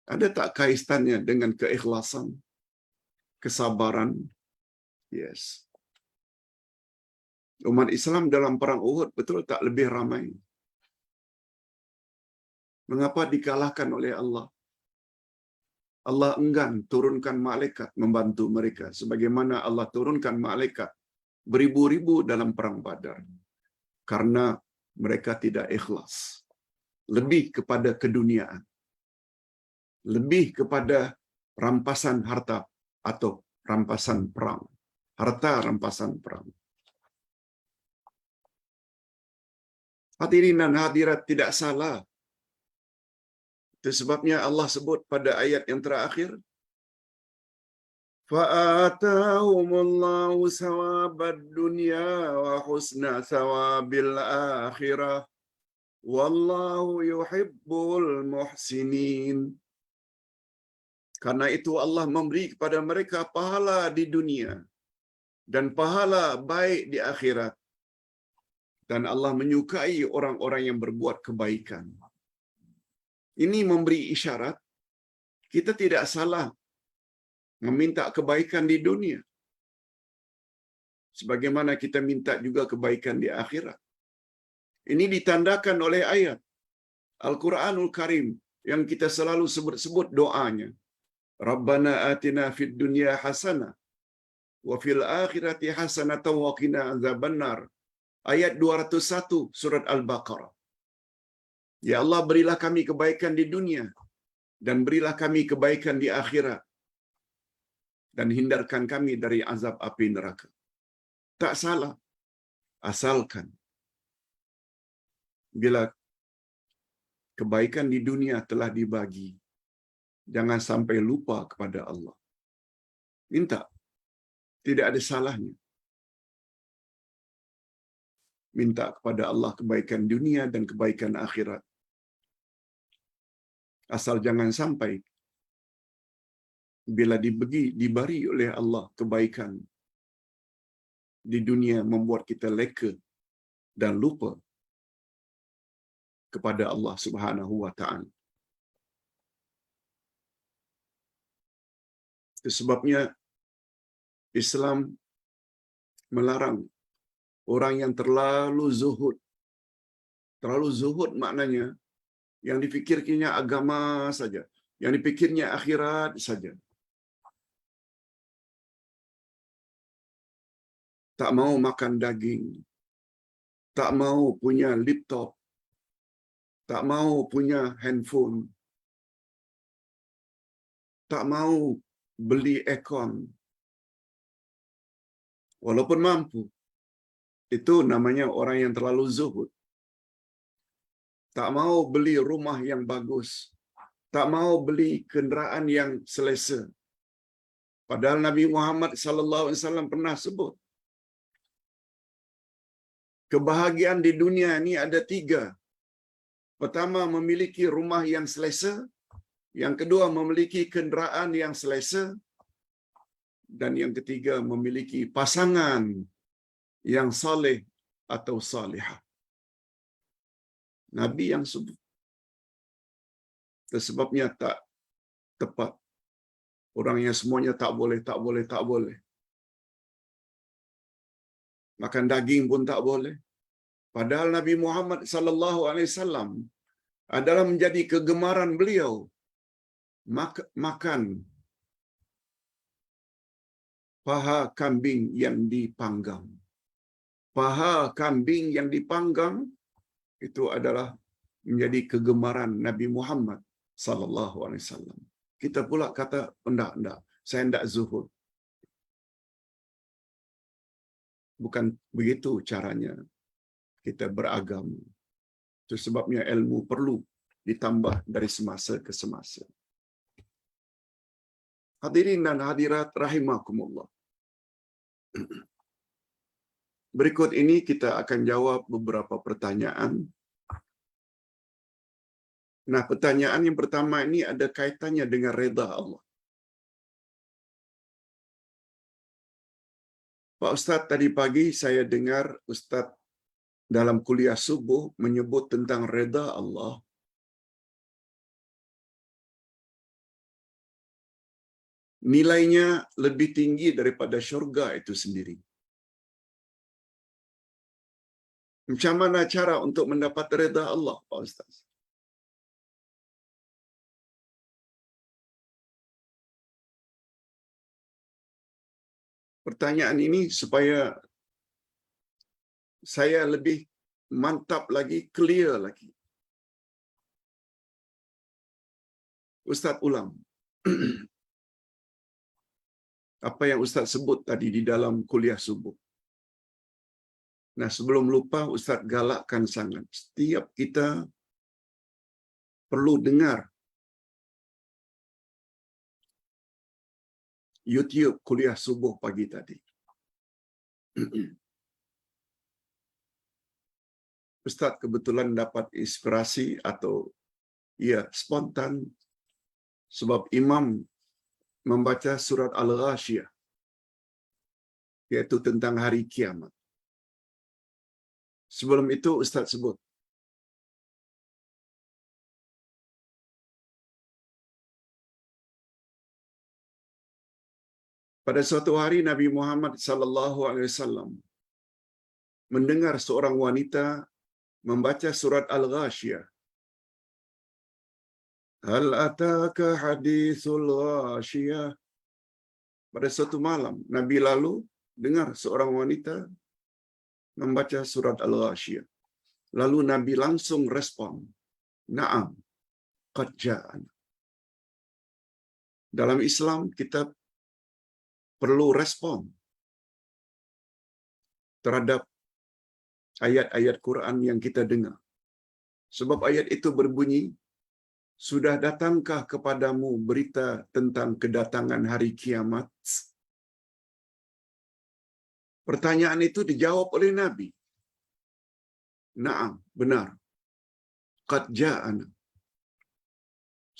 Ada tak kaitannya dengan keikhlasan, kesabaran? Yes. Umat Islam dalam perang Uhud betul tak lebih ramai? Mengapa dikalahkan oleh Allah? Allah enggan turunkan malaikat membantu mereka sebagaimana Allah turunkan malaikat beribu-ribu dalam perang Badar. Karena mereka tidak ikhlas. Lebih kepada keduniaan. Lebih kepada rampasan harta atau rampasan perang. Harta rampasan perang. Hadirin dan hadirat, tidak salah. Itu sebabnya Allah sebut pada ayat yang terakhir, فآتاهم الله ثواب الدنيا وحسن ثواب الآخرة والله يحب المحسنين. Karena itu Allah memberi kepada mereka pahala di dunia dan pahala baik di akhirat. Dan Allah menyukai orang-orang yang berbuat kebaikan. Ini memberi isyarat kita tidak salah meminta kebaikan di dunia, sebagaimana kita minta juga kebaikan di akhirat. Ini ditandakan oleh ayat Al-Quranul Karim yang kita selalu sebut-sebut doanya. Rabbana atina fid dunya hasanah wa fil akhirati hasanatan wa qina azabannar. Ayat 201 surat Al-Baqarah. Ya Allah, berilah kami kebaikan di dunia dan berilah kami kebaikan di akhirat dan hindarkan kami dari azab api neraka. Tak salah, asalkan bila kebaikan di dunia telah dibagi, jangan sampai lupa kepada Allah. Minta, tidak ada salahnya. Minta kepada Allah kebaikan dunia dan kebaikan akhirat. Asal jangan sampai bila diberi oleh Allah kebaikan di dunia membuat kita leka dan lupa kepada Allah Subhanahu wa taala. Itu sebabnya Islam melarang orang yang terlalu zuhud. Terlalu zuhud maknanya yang dipikirnya agama saja, yang dipikirnya akhirat saja. Tak mau makan daging, tak mau punya laptop, tak mau punya handphone, tak mau beli aircon, walaupun mampu. Itu namanya orang yang terlalu zuhud. Tak mau beli rumah yang bagus, tak mau beli kenderaan yang selesa. Padahal Nabi Muhammad sallallahu alaihi wasallam pernah sebut, kebahagiaan di dunia ini ada 3. Pertama, memiliki rumah yang selesa. Yang kedua, memiliki kenderaan yang selesa. Dan yang ketiga, memiliki pasangan yang saleh atau salihah. Nabi yang sebut. Sebabnya tak tepat. Orang yang semuanya tak boleh. Makan daging pun tak boleh. Padahal Nabi Muhammad sallallahu alaihi wasallam adalah menjadi kegemaran beliau makan paha kambing yang dipanggang. Paha kambing yang dipanggang itu adalah menjadi kegemaran Nabi Muhammad sallallahu alaihi wasallam. Kita pula kata, enggak, saya enggak zuhud. Bukan begitu caranya kita beragama. Itu sebabnya ilmu perlu ditambah dari semasa ke semasa. Hadirin dan hadirat rahimakumullah. Berikut ini kita akan jawab beberapa pertanyaan. Nah, pertanyaan yang pertama ini ada kaitannya dengan redha Allah. Pak Ustaz, tadi pagi saya dengar Ustaz dalam kuliah subuh menyebut tentang redha Allah. Nilainya lebih tinggi daripada syurga itu sendiri. Macam mana cara untuk mendapat redha Allah, Pak Ustaz? Pertanyaan ini supaya saya lebih mantap lagi, clear lagi. Ustaz ulang. Apa yang Ustaz sebut tadi di dalam kuliah subuh. Nah, sebelum lupa, Ustaz galakkan sangat. Setiap kita perlu dengar YouTube kuliah subuh pagi tadi. Ustaz kebetulan dapat inspirasi atau ya spontan sebab imam membaca surat Al-Ghasyiyah, iaitu tentang hari kiamat. Sebelum itu Ustaz sebut, pada suatu hari Nabi Muhammad sallallahu alaihi wasallam mendengar seorang wanita membaca surat Al-Ghasyiyah. Hal ataka hadithul Ghasyiyah. Pada suatu malam, Nabi lalu dengar seorang wanita membaca surat Al-Ghasyiyah. Lalu Nabi langsung respon, "Na'am, qad ja'ana." Dalam Islam kita perlu respon terhadap ayat-ayat Quran yang kita dengar. Sebab ayat itu berbunyi, "Sudah datangkah kepadamu berita tentang kedatangan hari kiamat?" Pertanyaan itu dijawab oleh Nabi. Naam, benar. Qad ja'ana.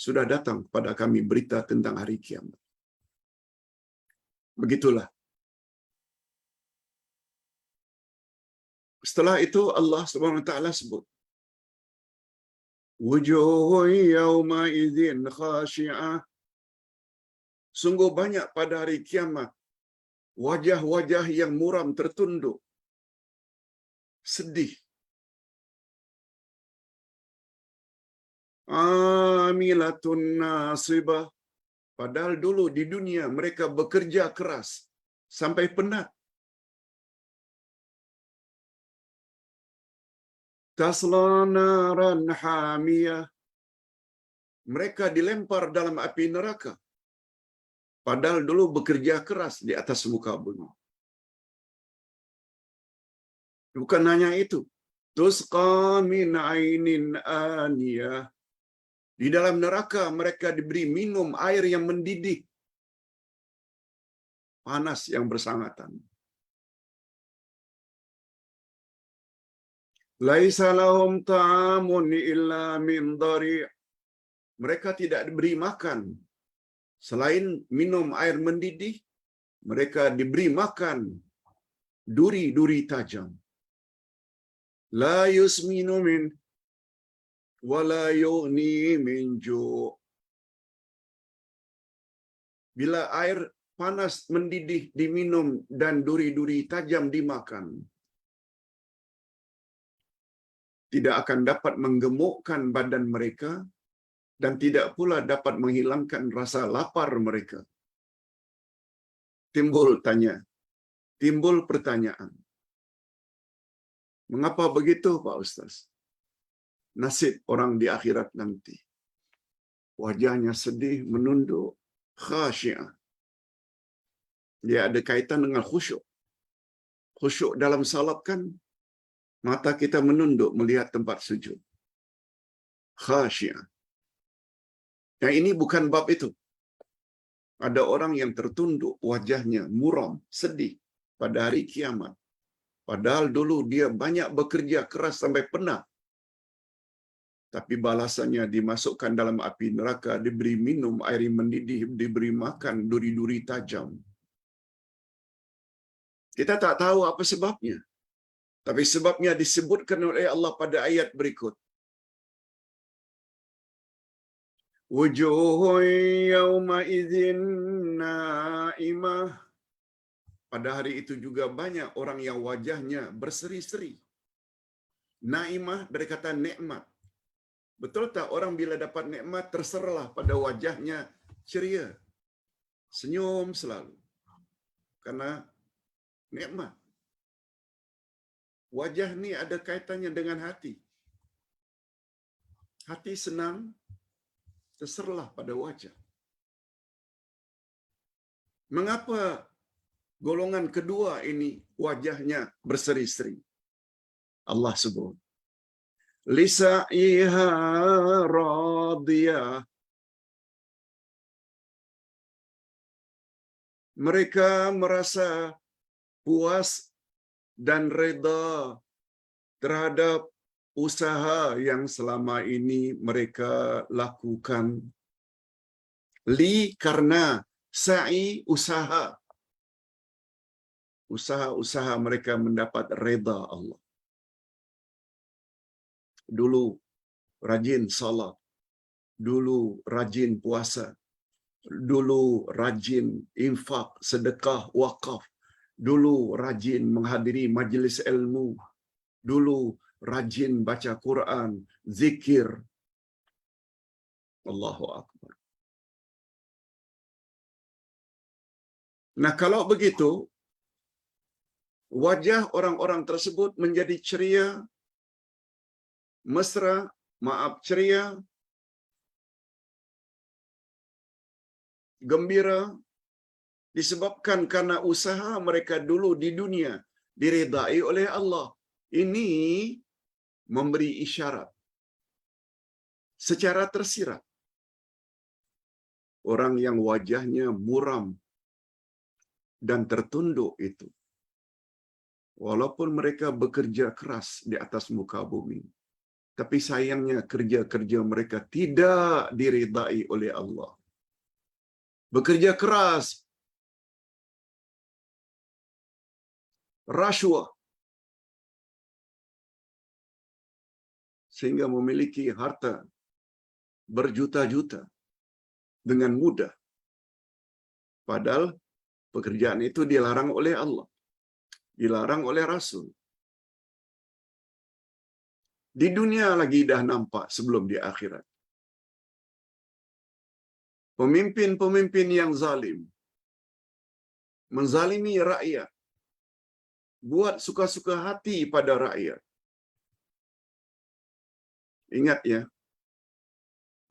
Sudah datang kepada kami berita tentang hari kiamat. Begitulah. Setelah itu Allah Subhanahu wa taala sebut, wujuhun yawma idzin khashi'ah. Sungguh banyak pada hari kiamat wajah-wajah yang muram tertunduk, sedih. Amilatun nasibah. Padahal dulu di dunia mereka bekerja keras sampai penat. Tasla naran hamiyah. Mereka dilempar dalam api neraka. Padahal dulu bekerja keras di atas muka bumi. Bukan hanya itu. Tusqa min ainin aniyah. Di dalam neraka mereka diberi minum air yang mendidih. Panas yang bersangatan. Laisa lahum ta'amun illa min dari'. Mereka tidak diberi makan selain minum air mendidih. Mereka diberi makan duri-duri tajam. La yusminu min wala yughni min ju'. Bila air panas mendidih diminum dan duri-duri tajam dimakan, tidak akan dapat menggemukkan badan mereka dan tidak pula dapat menghilangkan rasa lapar mereka. Timbul pertanyaan. Mengapa begitu, Pak Ustaz? Nasib orang di akhirat nanti. Wajahnya sedih, menunduk, khasyi'ah. Dia ada kaitan dengan khusyuk. Khusyuk dalam salat kan mata kita menunduk melihat tempat sujud. Khasyi'ah. Yang ini bukan bab itu. Ada orang yang tertunduk, wajahnya muram, sedih pada hari kiamat. Padahal dulu dia banyak bekerja keras sampai penat. Tapi balasannya dimasukkan dalam api neraka, diberi minum air yang mendidih, diberi makan duri-duri tajam. Kita tak tahu apa sebabnya. Tapi sebabnya disebutkan oleh Allah pada ayat berikut. Wujuhun yawma idzin na'imah. Pada hari itu juga banyak orang yang wajahnya berseri-seri. Naimah dari kata nikmat. Betul tak orang bila dapat nikmat terserlah pada wajahnya ceria. Senyum selalu. Karena nikmat. Wajah ni ada kaitannya dengan hati. Hati senang, terserlah pada wajah. Mengapa golongan kedua ini wajahnya berseri-seri? Allah sebut, lisa'iha radiyah. Mereka merasa puas dan reda terhadap usaha yang selama ini mereka lakukan. Li karena sa'i usaha. Usaha-usaha mereka mendapat reda Allah. Dulu rajin salat, dulu rajin puasa, dulu rajin infak, sedekah, wakaf, dulu rajin menghadiri majlis ilmu, dulu rajin baca Quran, zikir. Allahu Akbar. Nah, kalau begitu, wajah orang-orang tersebut menjadi ceria, mesra, ceria, gembira, disebabkan karena usaha mereka dulu di dunia diredai oleh Allah. Ini memberi isyarat secara tersirat. Orang yang wajahnya muram dan tertunduk itu, walaupun mereka bekerja keras di atas muka bumi, tapi sayangnya kerja-kerja mereka tidak diredai oleh Allah. Bekerja keras, rasuah, sehingga memiliki harta berjuta-juta dengan mudah. Padahal pekerjaan itu dilarang oleh Allah, dilarang oleh Rasul. Di dunia lagi dah nampak sebelum di akhirat. Pemimpin-pemimpin yang zalim, menzalimi rakyat, buat suka-suka hati pada rakyat. Ingat ya,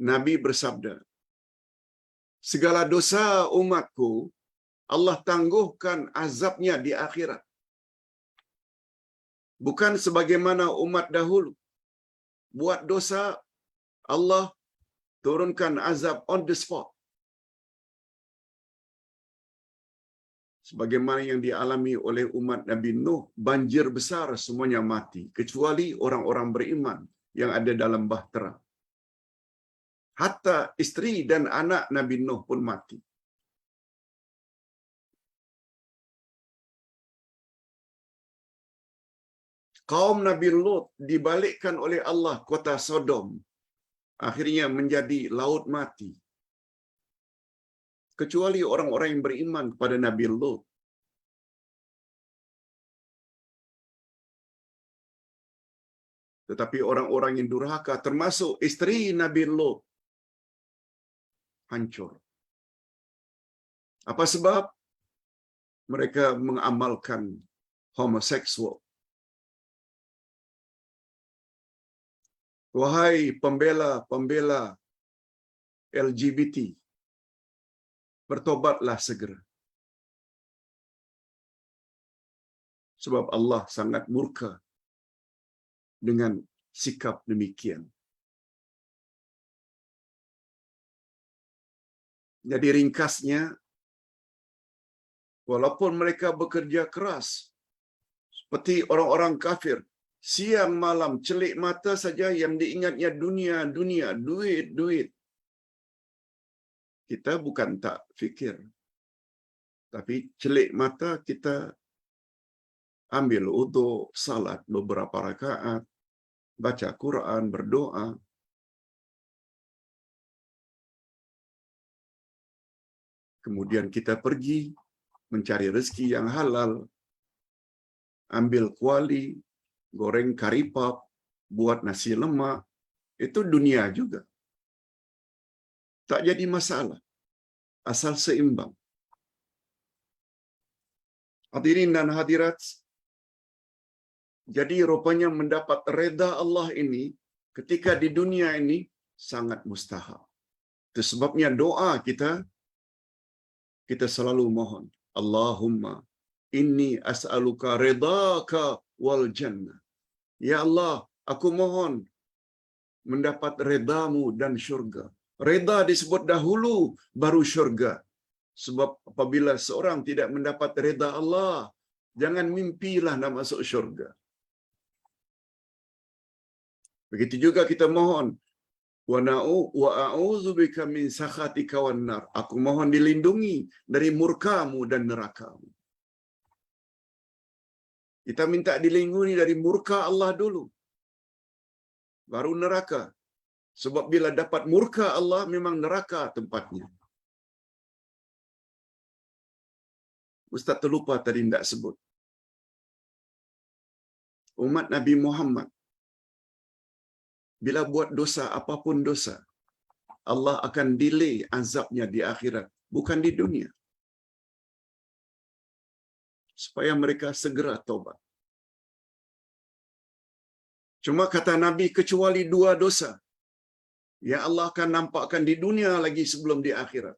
Nabi bersabda, segala dosa umatku, Allah tangguhkan azabnya di akhirat. Bukan sebagaimana umat dahulu, buat dosa, Allah turunkan azab on the spot. Sebagaimana yang dialami oleh umat Nabi Nuh, banjir besar semuanya mati, kecuali orang-orang beriman yang ada dalam bahtera. Hatta isteri dan anak Nabi Nuh pun mati. Kaum Nabi Lut dibalikkan oleh Allah kota Sodom, akhirnya menjadi laut mati. Kecuali orang-orang yang beriman kepada Nabi Lut. Tetapi orang-orang yang durhaka, termasuk isteri Nabi Lut, hancur. Apa sebab? Mereka mengamalkan homoseksual. Wahai pembela-pembela LGBT, bertobatlah segera. Sebab Allah sangat murka dengan sikap demikian. Jadi ringkasnya, walaupun mereka bekerja keras, seperti orang-orang kafir, siang malam celik mata saja yang diingatnya dunia, duit. Kita bukan tak fikir, tapi celik mata kita ambil untuk salat beberapa rakaat, baca Quran, berdoa. Kemudian kita pergi mencari rezeki yang halal, ambil kuali, goreng karipap, buat nasi lemak, itu dunia juga. Tak jadi masalah, asal seimbang. Hadirin dan hadirat, jadi rupanya mendapat reda Allah ini ketika di dunia ini sangat mustahil. Itu sebabnya doa kita selalu mohon, Allahumma inni as'aluka ridaka wal jannah. Ya Allah, aku mohon mendapat redamu dan syurga. Reda disebut dahulu, baru syurga. Sebab apabila seorang tidak mendapat redha Allah, jangan mimpilah nak masuk syurga. Begitu juga kita mohon, wa a'udzubika min sakhatika wan nar. Aku mohon dilindungi dari murkamu dan nerakamu. Kita minta dilindungi dari murka Allah dulu, baru neraka. Sebab bila dapat murka Allah, memang neraka tempatnya. Ustaz terlupa tadi tidak sebut. Umat Nabi Muhammad, bila buat dosa, apapun dosa, Allah akan delay azabnya di akhirat, bukan di dunia. Supaya mereka segera taubat. Cuma kata Nabi, kecuali 2 dosa, yang Allah akan nampakkan di dunia lagi sebelum di akhirat.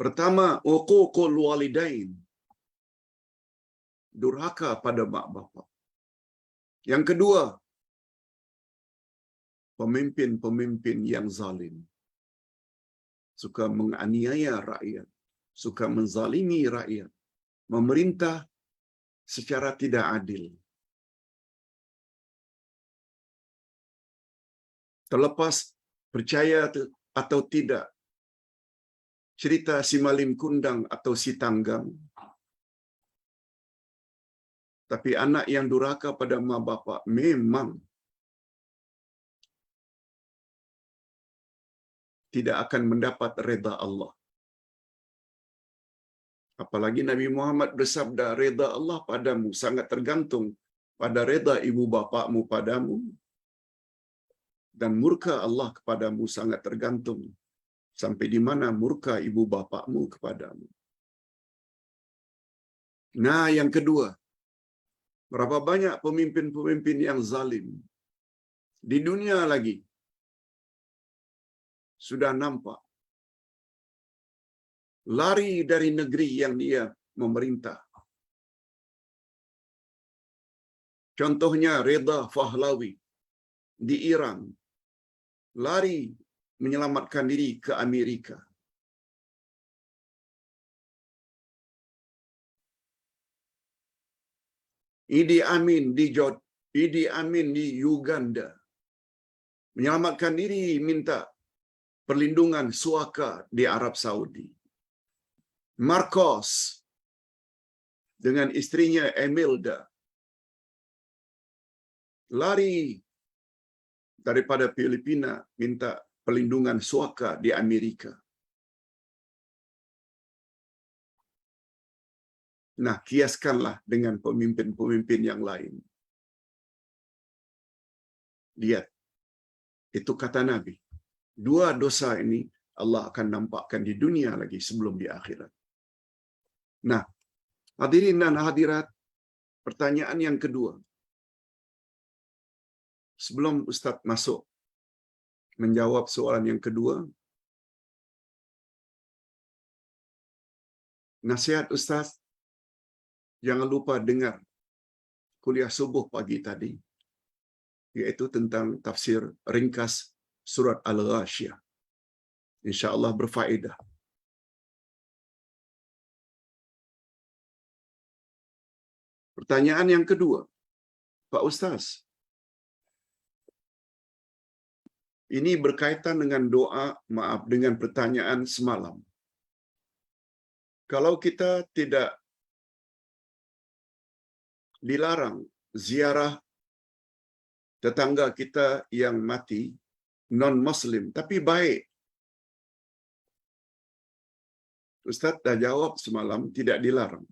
Pertama, uququl walidain. Durhaka pada mak bapak. Yang kedua, pemimpin-pemimpin yang zalim. Suka menganiaya rakyat, suka menzalimi rakyat, memerintah secara tidak adil. Terlepas percaya atau tidak cerita si malim kundang atau si tanggang, tapi anak yang durhaka pada mak bapak memang tidak akan mendapat redha Allah. Apalagi Nabi Muhammad bersabda, redha Allah padamu sangat tergantung pada redha ibu bapakmu padamu, dan murka Allah kepadamu sangat tergantung sampai di mana murka ibu bapakmu kepadamu. Nah, yang kedua, berapa banyak pemimpin-pemimpin yang zalim di dunia lagi sudah nampak lari dari negeri yang dia memerintah. Contohnya Reza Pahlavi di Iran, lari menyelamatkan diri ke Amerika. Idi Amin di Uganda, menyelamatkan diri minta perlindungan suaka di Arab Saudi. Marcos dengan istrinya Imelda lari daripada Filipina minta perlindungan suaka di Amerika. Nah, kiaskanlah dengan pemimpin-pemimpin yang lain. Lihat, itu kata Nabi. 2 dosa ini Allah akan nampakkan di dunia lagi sebelum di akhirat. Nah, hadirin dan hadirat, pertanyaan yang kedua. Sebelum Ustaz masuk menjawab soalan yang kedua, nasihat Ustaz, jangan lupa dengar kuliah subuh pagi tadi, iaitu tentang tafsir ringkas surat Al-Ghasyiyah. InsyaAllah berfaedah. Pertanyaan yang kedua, Pak Ustaz, ini berkaitan dengan dengan pertanyaan semalam. Kalau kita tidak dilarang ziarah tetangga kita yang mati, non-Muslim, tapi baik. Ustaz dah jawab semalam, tidak dilarang.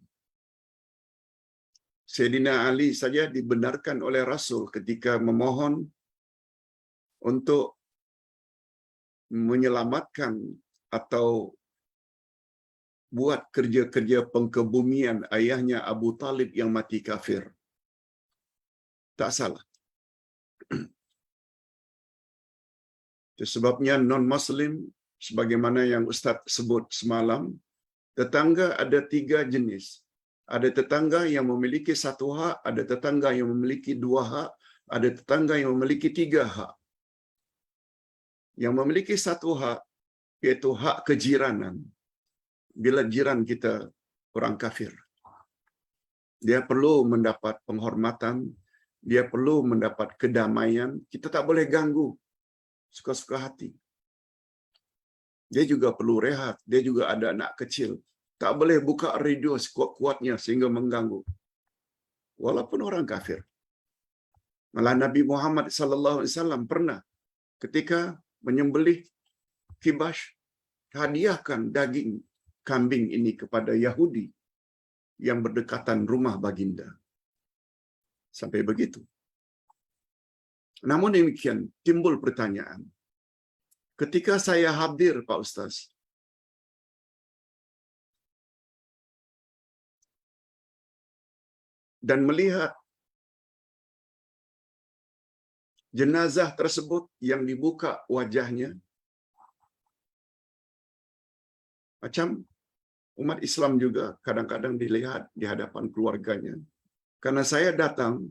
Sayyidina Ali saja dibenarkan oleh Rasul ketika memohon untuk menyelamatkan atau buat kerja-kerja pengkebumian ayahnya Abu Talib yang mati kafir. Tak salah. Sebabnya non-Muslim, sebagaimana yang Ustaz sebut semalam, tetangga ada 3 jenis. Ada tetangga yang memiliki 1 hak, ada tetangga yang memiliki 2 hak, ada tetangga yang memiliki 3 hak. Yang memiliki 1 hak, iaitu hak kejiranan. bila jiran kita orang kafir. Dia perlu mendapat penghormatan, dia perlu mendapat kedamaian, kita tak boleh ganggu suka-suka hati. Dia juga perlu rehat, dia juga ada anak kecil. Tak boleh buka radio sekuat-kuatnya sehingga mengganggu. Walaupun orang kafir. Malah Nabi Muhammad sallallahu alaihi wasallam pernah ketika menyembelih kibash, hadiahkan daging kambing ini kepada Yahudi yang berdekatan rumah baginda. Sampai begitu. Namun demikian, timbul pertanyaan. Ketika saya hadir, Pak Ustaz, dan melihat jenazah tersebut yang dibuka wajahnya, macam umat Islam juga kadang-kadang dilihat di hadapan keluarganya. Karena saya datang,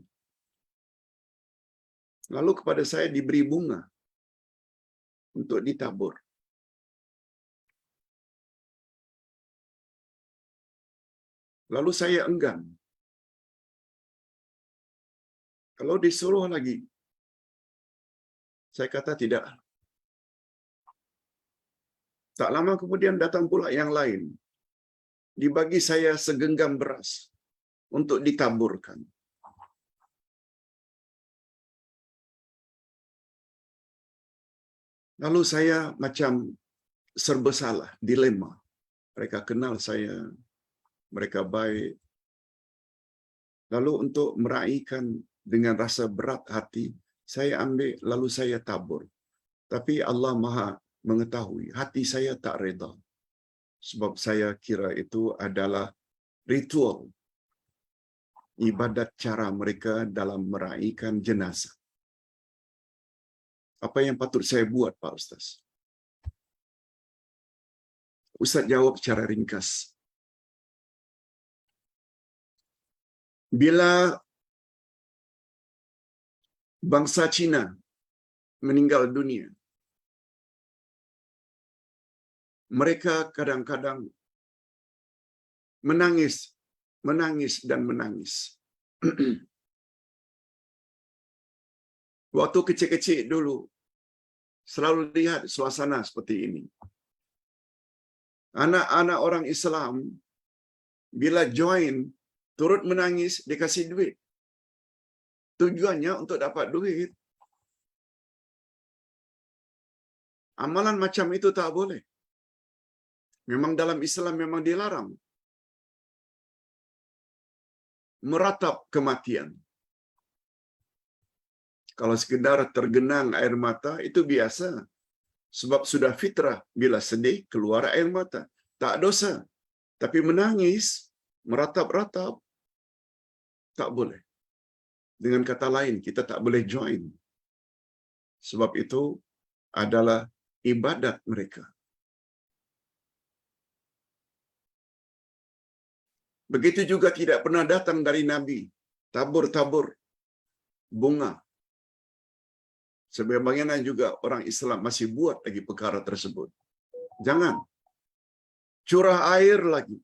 lalu kepada saya diberi bunga untuk ditabur. Lalu saya enggan. Kalau disuruh lagi, saya kata tidak. Tak lama kemudian datang pula yang lain. Dibagi saya segenggam beras untuk ditaburkan. Lalu saya macam serba salah, dilema. Mereka kenal saya, mereka baik. Lalu untuk meraihkan dengan rasa berat hati, saya ambil lalu saya tabur. Tapi Allah Maha mengetahui, hati saya tak reda. Sebab saya kira itu adalah ritual ibadat cara mereka dalam meraihkan jenazah. Apa yang patut saya buat, Pak Ustaz? Ustaz jawab secara ringkas. Bila bangsa Cina meninggal dunia, mereka kadang-kadang menangis dan menangis. Waktu kecil-kecil dulu, selalu lihat suasana seperti ini. Anak-anak orang Islam, bila join, turut menangis, dikasih duit. Tujuannya untuk dapat duit. Amalan macam itu tak boleh. Memang dalam Islam memang dilarang. Meratap kematian. Kalau sekedar tergenang air mata, itu biasa. Sebab sudah fitrah, bila sedih, keluar air mata. Tak dosa. Tapi menangis, meratap-ratap, tak boleh. Dengan kata lain, kita tak boleh join. Sebab itu adalah ibadat mereka. Begitu juga tidak pernah datang dari Nabi tabur-tabur bunga. Sebagaimana juga orang Islam masih buat lagi perkara tersebut. Jangan. Curah air lagi.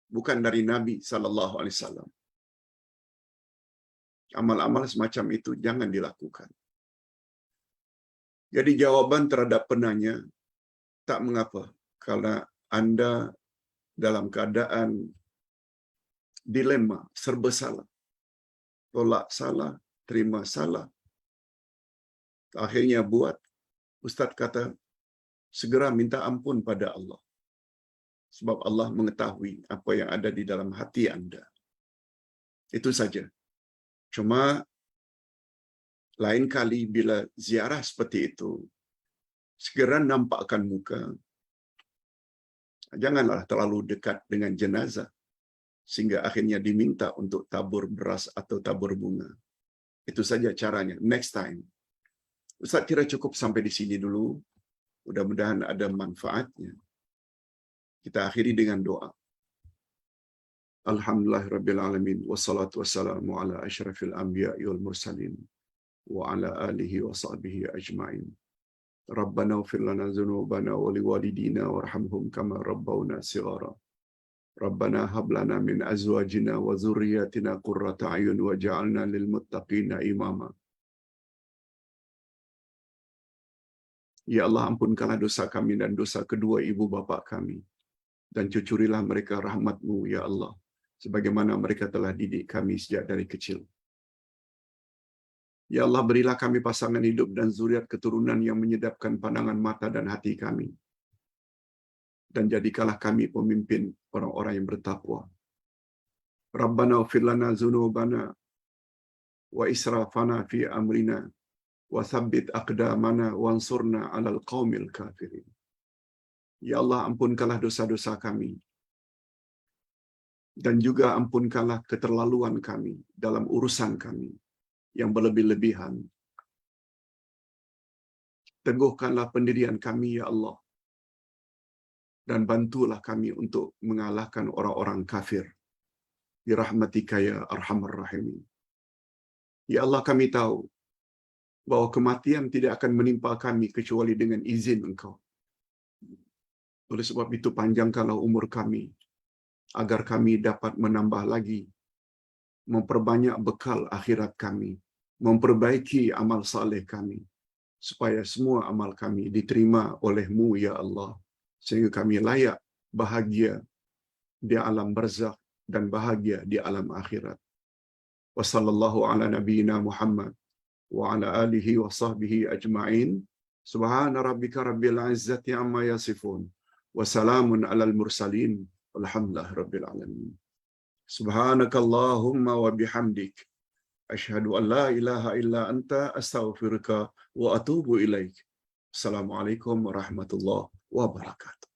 Bukan dari Nabi SAW. Amal-amal semacam itu jangan dilakukan. Jadi jawaban terhadap penanya, tak mengapa. Karena Anda dalam keadaan dilema, serba salah. Tolak salah, terima salah. Akhirnya buat, Ustaz kata, segera minta ampun pada Allah. Sebab Allah mengetahui apa yang ada di dalam hati Anda. Itu saja. Cuma, lain kali bila ziarah seperti itu, segera nampakkan muka. Janganlah terlalu dekat dengan jenazah, sehingga akhirnya diminta untuk tabur beras atau tabur bunga. Itu saja caranya. Next time. Ustaz kira cukup sampai di sini dulu. Mudah-mudahan ada manfaatnya. Kita akhiri dengan doa. Alhamdulillahirrabbilalamin. Wassalatu wassalamu ala asyrafil anbiya'i wal mursalin. Wa ala alihi wa sahbihi ajma'in. Rabbana ighfir lana dzunubana wa liwalidina warhamhum kama rabbawna shighara. Rabbana hab lana min azwajina wa dhurriyyatina qurrata a'yun waj'alna lil muttaqina imama. Ya Allah, ampunkanlah dosa kami dan dosa kedua ibu bapa kami, dan cucurilah mereka rahmat-Mu, ya Allah, sebagaimana mereka telah didik kami sejak dari kecil. Ya Allah, berilah kami pasangan hidup dan zuriat keturunan yang menyedapkan pandangan mata dan hati kami, dan jadikanlah kami pemimpin orang-orang yang bertakwa. Rabbana ighfir lana dzunubana wa israfana fi amrina wa tsabbit aqdamana wansurna 'alal qaumil kafirin. Ya Allah, ampunkanlah dosa-dosa kami, dan juga ampunkanlah keterlaluan kami dalam urusan kami yang berlebih-lebihan. Teguhkanlah pendirian kami, ya Allah, dan bantulah kami untuk mengalahkan orang-orang kafir. Birahmatika ya arhamar rahimin. Ya Allah, kami tahu bahwa kematian tidak akan menimpa kami kecuali dengan izin Engkau. Oleh sebab itu, panjangkanlah umur kami, agar kami dapat menambah lagi, memperbanyak bekal akhirat kami, memperbaiki amal saleh kami, supaya semua amal kami diterima oleh-Mu, ya Allah, sehingga kami layak bahagia di alam barzakh dan bahagia di alam akhirat. Wa sallallahu ala nabiyyina Muhammad wa ala alihi wa sahbihi ajma'in. Subhana rabbika rabbil izzati amma yasifun. Wa salamun alal mursalin. Walhamdulillahi rabbil alamin. Subhanakallahumma wa bihamdik. Asyhadu an la ilaha illa anta astaghfiruka wa atubu ilaik. Assalamualaikum warahmatullahi wabarakatuh.